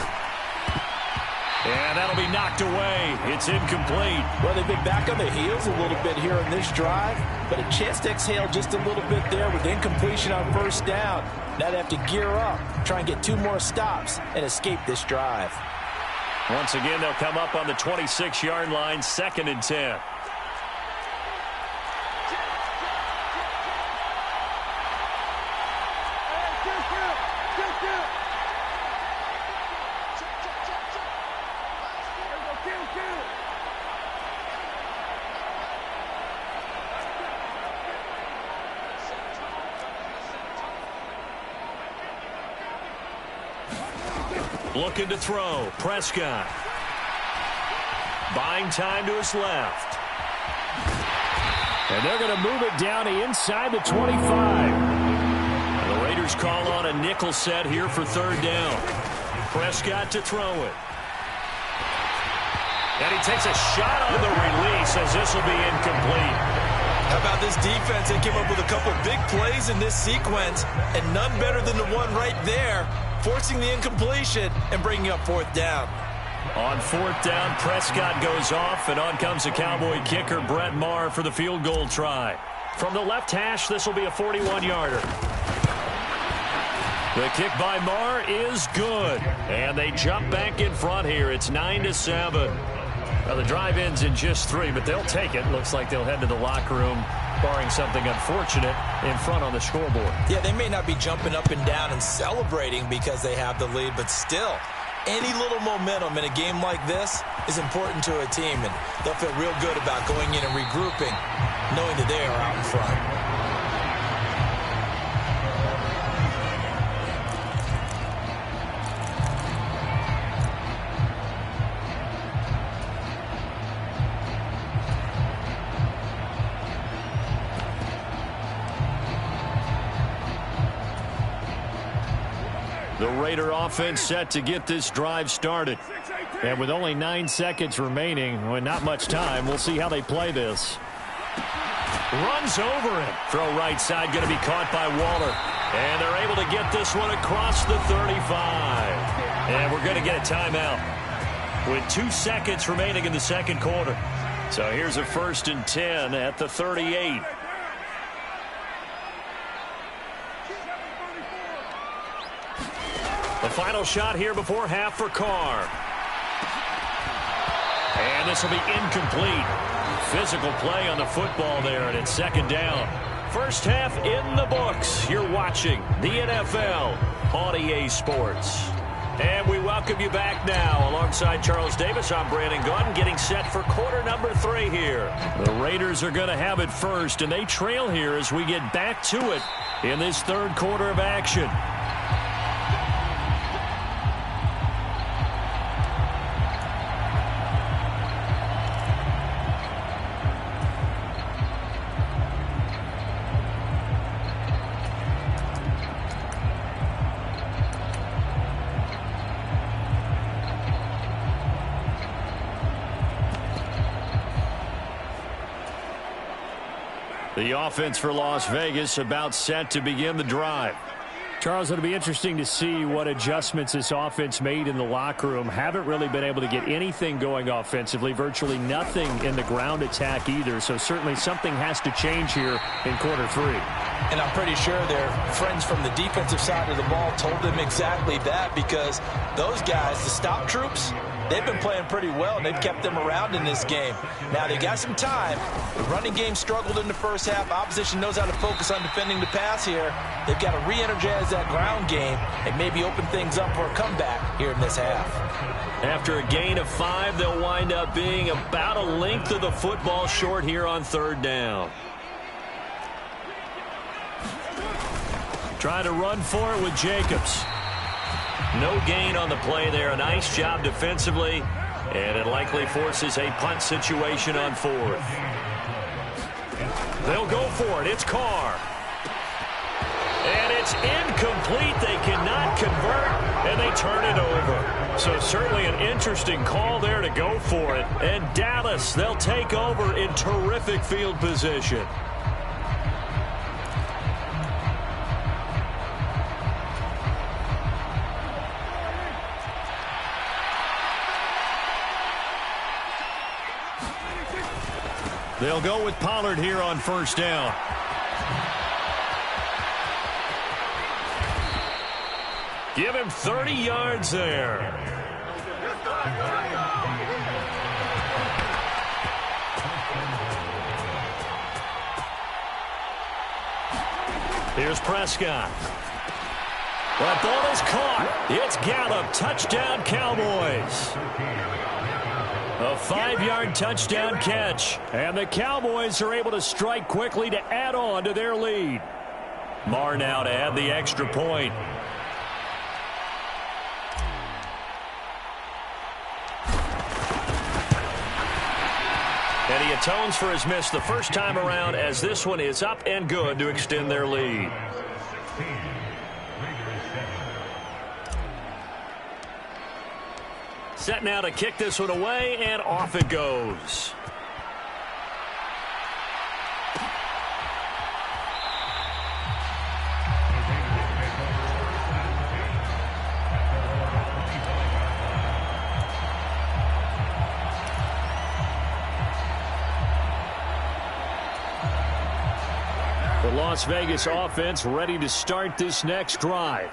And that'll be knocked away. It's incomplete. Well, they've been back on their heels a little bit here on this drive, but a chance to exhale just a little bit there with incompletion on 1st down. Now they have to gear up, try and get 2 more stops, and escape this drive. Once again, they'll come up on the 26-yard line, 2nd and 10. Looking to throw. Prescott. Buying time to his left. And they're going to move it down inside the 25. And the Raiders call on a nickel set here for 3rd down. Prescott to throw it. And he takes a shot on the release, as this will be incomplete. How about this defense? They came up with a couple big plays in this sequence, and none better than the one right there, forcing the incompletion and bringing up 4th down. On 4th down, Prescott goes off, and on comes the Cowboy kicker, Brett Maher, for the field goal try. From the left hash, this will be a 41-yarder. The kick by Maher is good, and they jump back in front here. It's 9-7. Well, the drive ends in just 3, but they'll take it. Looks like they'll head to the locker room, barring something unfortunate, in front on the scoreboard. Yeah, they may not be jumping up and down and celebrating because they have the lead, but still, any little momentum in a game like this is important to a team, and they'll feel real good about going in and regrouping, knowing that they are out in front. The Raider offense set to get this drive started. And with only 9 seconds remaining, well, not much time, we'll see how they play this. Runs over it. Throw right side, going to be caught by Waller. And they're able to get this one across the 35. And we're going to get a timeout with 2 seconds remaining in the 2nd quarter. So here's a 1st and 10 at the 38. The final shot here before half for Carr. And this will be incomplete. Physical play on the football there, and it's 2nd down. 1st half in the books. You're watching the NFL on EA Sports. And we welcome you back now. Alongside Charles Davis, I'm Brandon Gunn, getting set for quarter number 3 here. The Raiders are going to have it first, and they trail here as we get back to it in this 3rd quarter of action. The offense for Las Vegas about set to begin the drive. Charles, it'll be interesting to see what adjustments this offense made in the locker room. Haven't really been able to get anything going offensively, virtually nothing in the ground attack either. So certainly something has to change here in quarter 3. And I'm pretty sure their friends from the defensive side of the ball told them exactly that, because those guys, the stop troops, they've been playing pretty well, and they've kept them around in this game. Now, they got some time. The running game struggled in the first half. Opposition knows how to focus on defending the pass here. They've got to re-energize that ground game and maybe open things up for a comeback here in this half. After a gain of 5, they'll wind up being about a length of the football short here on 3rd down. Trying to run for it with Jacobs. No gain on the play there. A nice job defensively, and it likely forces a punt situation on 4th. They'll go for it. It's Carr. And it's incomplete. They cannot convert, and they turn it over. So certainly an interesting call there to go for it. And Dallas, they'll take over in terrific field position. They'll go with Pollard here on 1st down. Give him 30 yards there. Here's Prescott. That ball is caught. It's Gallup. Touchdown, Cowboys. A 5-yard touchdown catch. And the Cowboys are able to strike quickly to add on to their lead. Marr now to add the extra point. And he atones for his miss the first time around, as this one is up and good to extend their lead. Set now to kick this one away, and off it goes. The Las Vegas offense ready to start this next drive.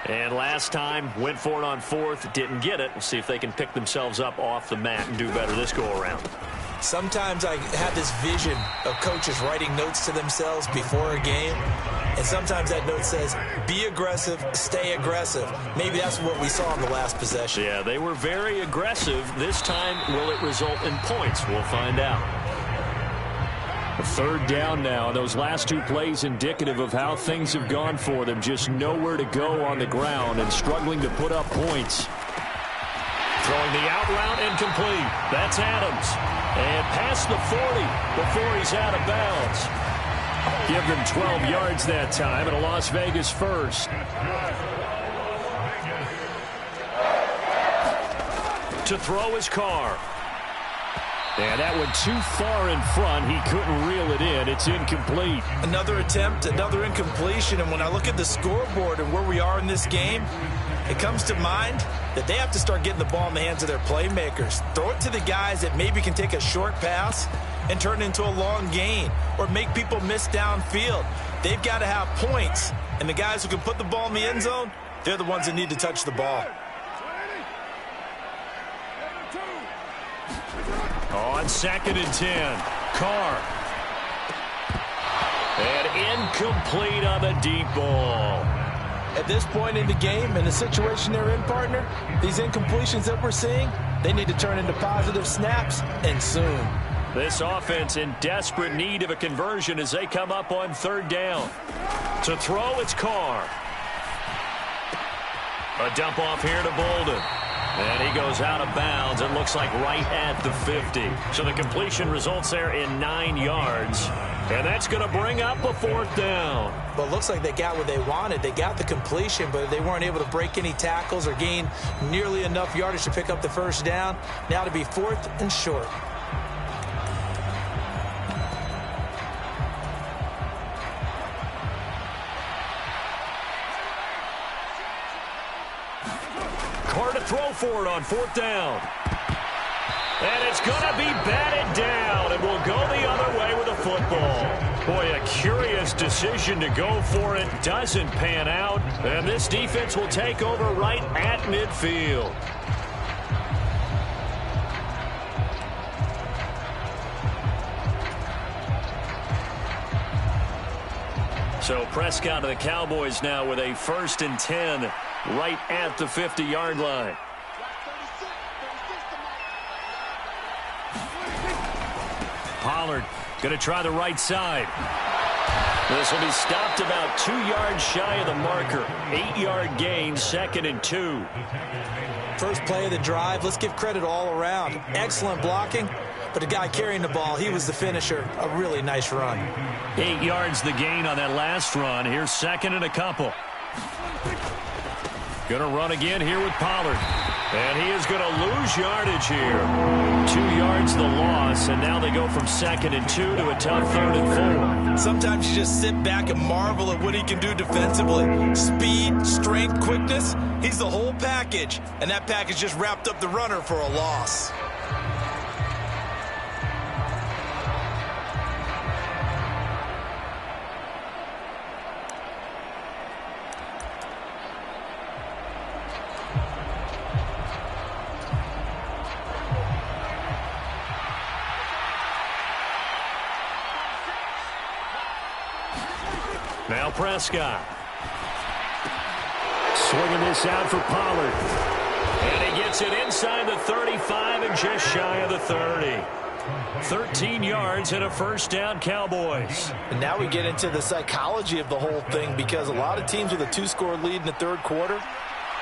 And last time, went for it on 4th, didn't get it. We'll see if they can pick themselves up off the mat and do better this go-around. Sometimes I have this vision of coaches writing notes to themselves before a game, and sometimes that note says, be aggressive, stay aggressive. Maybe that's what we saw in the last possession. Yeah, they were very aggressive. This time, will it result in points? We'll find out. 3rd down now. Those last 2 plays indicative of how things have gone for them. Just nowhere to go on the ground and struggling to put up points. Throwing the out route incomplete. That's Adams. And past the 40 before he's out of bounds. Give them 12 yards that time, and a Las Vegas first. To throw his Carr. And that went too far in front. He couldn't reel it in. It's incomplete. Another attempt, another incompletion. And when I look at the scoreboard and where we are in this game, it comes to mind that they have to start getting the ball in the hands of their playmakers. Throw it to the guys that maybe can take a short pass and turn it into a long gain or make people miss downfield. They've got to have points. And the guys who can put the ball in the end zone, they're the ones that need to touch the ball. On 2nd and 10, Carr. And incomplete on the deep ball. At this point in the game, in the situation they're in, partner, these incompletions that we're seeing, they need to turn into positive snaps, and soon. This offense in desperate need of a conversion as they come up on 3rd down. To throw, it's Carr. A dump off here to Bolden. And he goes out of bounds. It looks like right at the 50. So the completion results there in 9 yards. And that's going to bring up a 4th down. Well, it looks like they got what they wanted. They got the completion, but they weren't able to break any tackles or gain nearly enough yardage to pick up the 1st down. Now to be 4th and short. for it on 4th down. And it's going to be batted down, and we'll go the other way with a football. Boy, a curious decision to go for it. Doesn't pan out, and this defense will take over right at midfield. So Prescott of the Cowboys now with a 1st and 10 right at the 50-yard line. Pollard going to try the right side. This will be stopped about 2 yards shy of the marker. 8-yard gain, 2nd and 2. First play of the drive. Let's give credit all around. Excellent blocking. But the guy carrying the ball, he was the finisher. A really nice run. 8 yards the gain on that last run. Here's 2nd and a couple. Going to run again here with Pollard. And he is going to lose yardage here. 2 yards the loss, and now they go from 2nd and 2 to a tough 3rd and 4. Sometimes you just sit back and marvel at what he can do defensively. Speed, strength, quickness. He's the whole package. And that package just wrapped up the runner for a loss. Now Prescott. Swinging this out for Pollard. And he gets it inside the 35 and just shy of the 30. 13 yards and a 1st down, Cowboys. And now we get into the psychology of the whole thing, because a lot of teams with a 2-score lead in the 3rd quarter,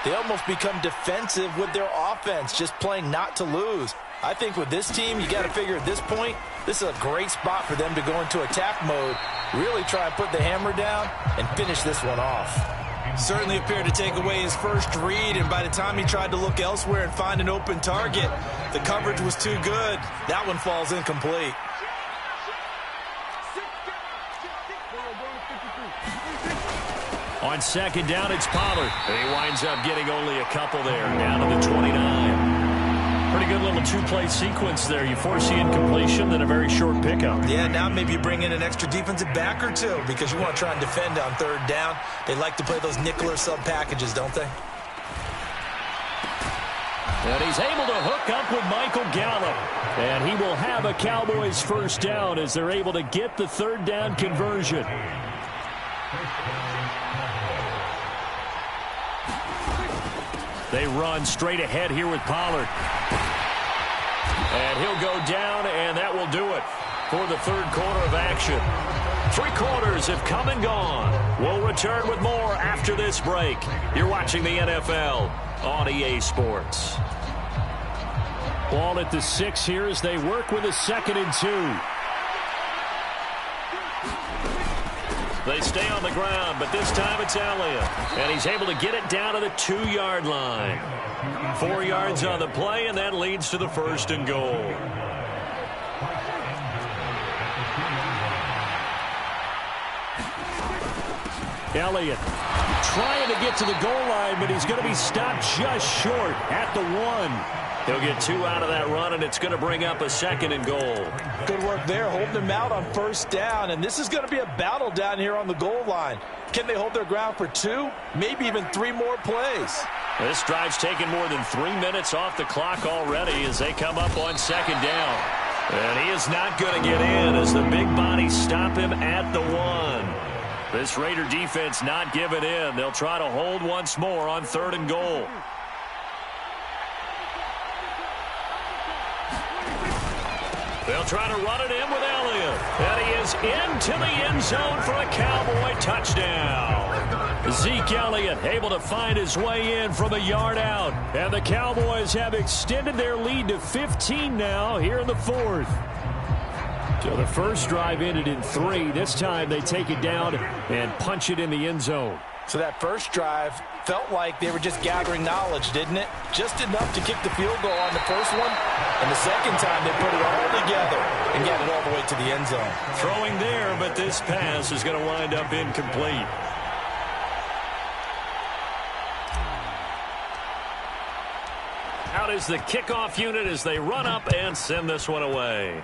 they almost become defensive with their offense, just playing not to lose. I think with this team, you got to figure at this point, this is a great spot for them to go into attack mode, really try and put the hammer down and finish this one off. Certainly appeared to take away his first read, and by the time he tried to look elsewhere and find an open target, the coverage was too good. That one falls incomplete. On 2nd down, it's Pollard. And he winds up getting only a couple there, down to the 29. Pretty good little 2-play sequence there. You force the incompletion, then a very short pickup. Yeah, now maybe you bring in an extra defensive back or two, because you want to try and defend on 3rd down. They like to play those nickel or sub packages, don't they? And he's able to hook up with Michael Gallup. And he will have a Cowboys 1st down as they're able to get the 3rd down conversion. They run straight ahead here with Pollard. And he'll go down, and that will do it for the 3rd quarter of action. 3 quarters have come and gone. We'll return with more after this break. You're watching the NFL on EA Sports. Ball at the 6 here as they work with a 2nd and 2. They stay on the ground, but this time it's Elliott. And he's able to get it down to the 2-yard line. 4 yards on the play, and that leads to the 1st and goal. Elliott trying to get to the goal line, but he's going to be stopped just short at the 1. He'll get 2 out of that run, and it's going to bring up a 2nd and goal. Good work there, holding them out on 1st down, and this is going to be a battle down here on the goal line. Can they hold their ground for 2, maybe even 3 more plays? This drive's taken more than 3 minutes off the clock already as they come up on 2nd down. And he is not going to get in as the big bodies stop him at the 1. This Raider defense not giving in. They'll try to hold once more on 3rd and goal. They'll try to run it in with Elliott. And he is into the end zone for a Cowboy touchdown. Zeke Elliott able to find his way in from a yard out. And the Cowboys have extended their lead to 15 now here in the 4th. So the first drive ended in 3. This time they take it down and punch it in the end zone. So that first drive felt like they were just gathering knowledge, didn't it? Just enough to kick the field goal on the first one. And the second time they put it all together and got it all the way to the end zone. Throwing there, but this pass is going to wind up incomplete. is the kickoff unit as they run up and send this one away.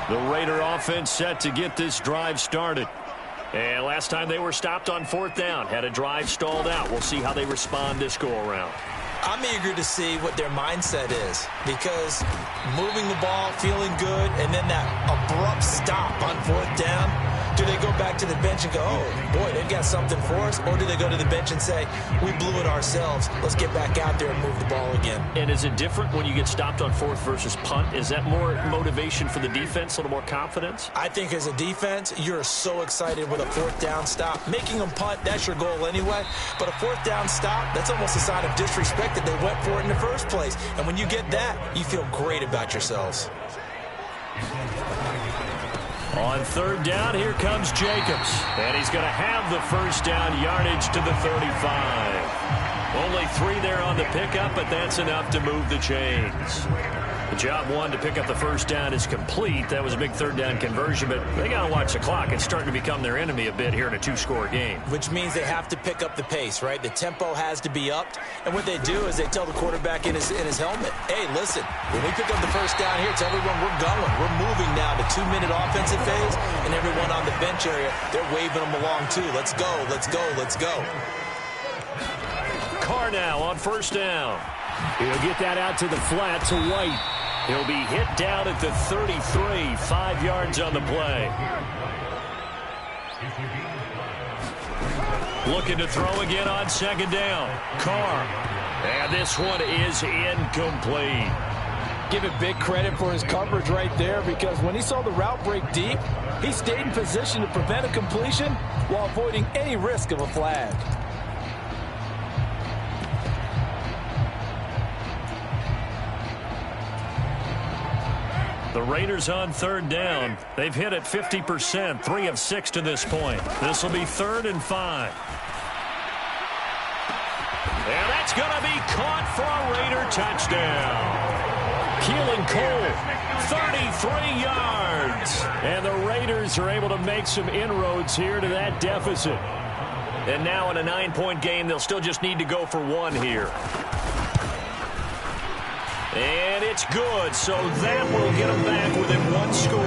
The Raider offense set to get this drive started. And last time they were stopped on 4th down, had a drive stalled out. We'll see how they respond this go-around. I'm eager to see what their mindset is, because moving the ball, feeling good, and then that abrupt stop on 4th down, do they go back to the bench and go, oh, boy, they've got something for us? Or do they go to the bench and say, we blew it ourselves, let's get back out there and move the ball again? And is it different when you get stopped on 4th versus punt? Is that more motivation for the defense, a little more confidence? I think as a defense, you're so excited with a 4th down stop. Making them punt, that's your goal anyway. But a 4th down stop, that's almost a sign of disrespect that they went for it in the first place. And when you get that, you feel great about yourselves. On 3rd down, here comes Jacobs. And he's going to have the first down yardage to the 35. Only 3 there on the pickup, but that's enough to move the chains. The job one to pick up the first down is complete. That was a big 3rd down conversion, but they got to watch the clock. It's starting to become their enemy a bit here in a 2-score game. Which means they have to pick up the pace, right? The tempo has to be upped. And what they do is they tell the quarterback in his helmet, hey, listen, when we pick up the first down here, tell everyone we're going. We're moving now to 2-minute offensive phase, and everyone on the bench area, they're waving them along too. Let's go, let's go, let's go. Carr now on 1st down. He'll get that out to the flat to White. He'll be hit down at the 33, 5 yards on the play. Looking to throw again on 2nd down. Carr. And this one is incomplete. Give it big credit for his coverage right there, because when he saw the route break deep, he stayed in position to prevent a completion while avoiding any risk of a flag. The Raiders on 3rd down. They've hit it 50%, 3 of 6 to this point. This will be 3rd and 5. And that's going to be caught for a Raider touchdown. Keelan Cole, 33 yards. And the Raiders are able to make some inroads here to that deficit. And now in a 9-point game, they'll still just need to go for 1 here. And it's good, so that will get them back within 1 score.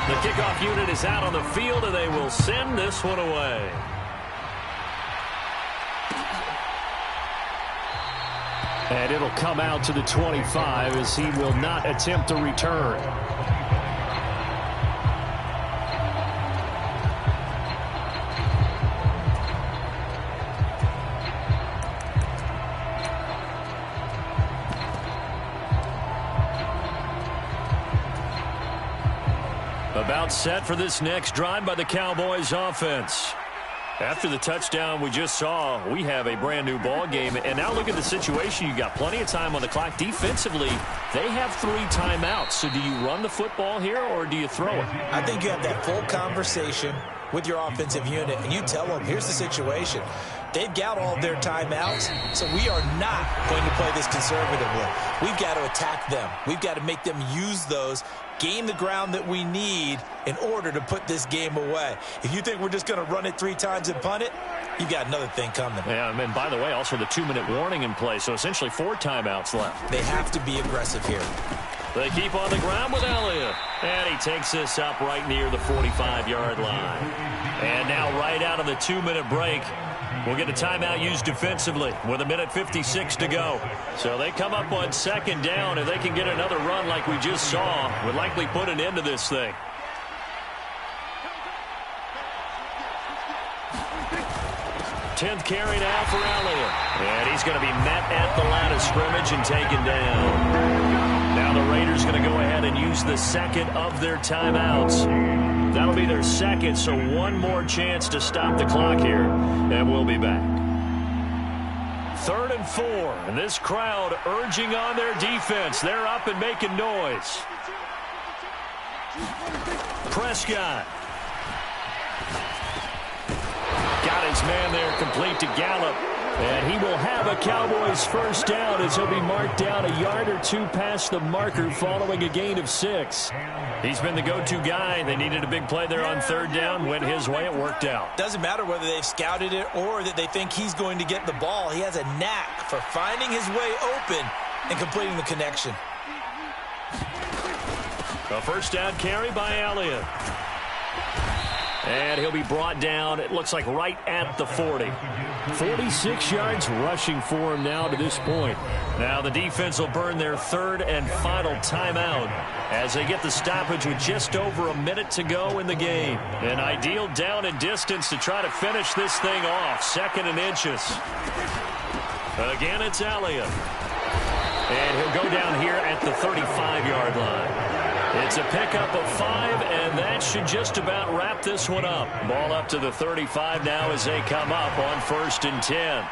The kickoff unit is out on the field, and they will send this one away. And it'll come out to the 25 as he will not attempt a return. About set for this next drive by the Cowboys offense. After the touchdown we just saw, we have a brand new ball game. And now look at the situation. You got plenty of time on the clock. Defensively, they have 3 timeouts. So do you run the football here or do you throw it? I think you have that full conversation with your offensive unit, and you tell them, here's the situation. They've got all of their timeouts, so we are not going to play this conservatively. We've got to attack them. We've got to make them use those, gain the ground that we need in order to put this game away. If you think we're just going to run it 3 times and punt it, you've got another thing coming. Yeah, and by the way, also the 2-minute warning in play, so essentially 4 timeouts left. They have to be aggressive here. They keep on the ground with Elliott. And he takes this up right near the 45-yard line. And now right out of the 2-minute break, we'll get a timeout used defensively with 1:56 to go. So they come up on 2nd down, and they can get another run like we just saw. Would likely put an end to this thing. Tenth carry now for Elliott. And he's going to be met at the line of scrimmage and taken down. Now the Raiders going to go ahead and use the 2nd of their timeouts. That'll be their 2nd, so 1 more chance to stop the clock here, and we'll be back. 3rd and 4, and this crowd urging on their defense. They're up and making noise. Prescott. Got his man there complete to Gallup. And he will have a Cowboys first down as he'll be marked down a yard or two past the marker following a gain of 6. He's been the go-to guy. They needed a big play there on 3rd down. Went his way. It worked out. Doesn't matter whether they've scouted it or that they think he's going to get the ball. He has a knack for finding his way open and completing the connection. A first down carry by Elliott. And he'll be brought down, it looks like, right at the 40. 46 yards rushing for him now to this point. Now the defense will burn their 3rd and final timeout as they get the stoppage with just over a minute to go in the game. An ideal down and distance to try to finish this thing off. 2nd and inches. Again, it's Elliott. And he'll go down here at the 35-yard line. It's a pickup of 5, and that should just about wrap this one up. Ball up to the 35 now as they come up on 1st and 10.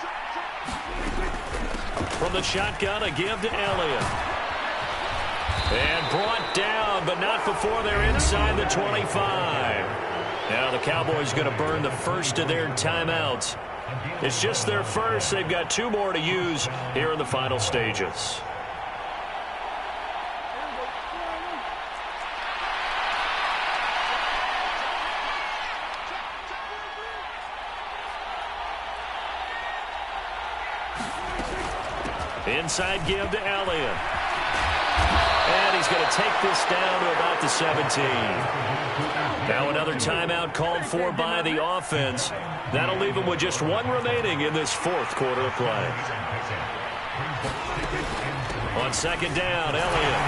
From the shotgun, a give to Elliott. And brought down, but not before they're inside the 25. Now the Cowboys going to burn the first of their timeouts. It's just their first. They've got 2 more to use here in the final stages. Inside give to Elliott. And he's going to take this down to about the 17. Now another timeout called for by the offense. That'll leave him with just 1 remaining in this 4th quarter of play. On 2nd down, Elliott.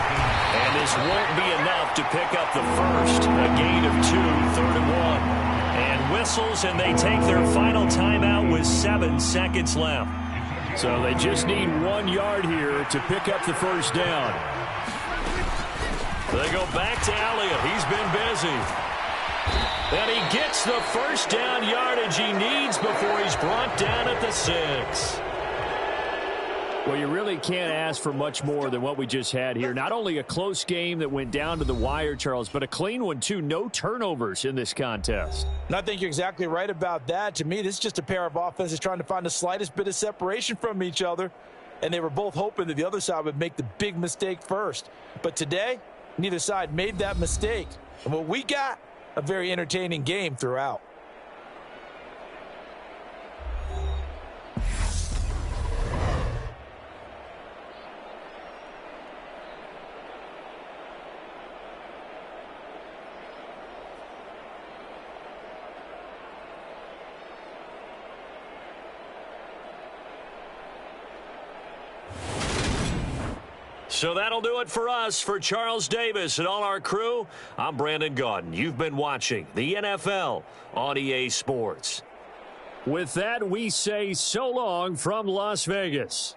And this won't be enough to pick up the first. A gain of 2, 3rd and 1. And whistles, and they take their final timeout with 7 seconds left. So they just need 1 yard here to pick up the first down. They go back to Elliott. He's been busy. And he gets the first down yardage he needs before he's brought down at the 6. Well, you really can't ask for much more than what we just had here. Not only a close game that went down to the wire, Charles, but a clean one, too. No turnovers in this contest. And I think you're exactly right about that. To me, this is just a pair of offenses trying to find the slightest bit of separation from each other. And they were both hoping that the other side would make the big mistake first. But today, neither side made that mistake. And what we got, a very entertaining game throughout. So that'll do it for us. For Charles Davis and all our crew, I'm Brandon Gaudin. You've been watching the NFL on EA Sports. With that, we say so long from Las Vegas.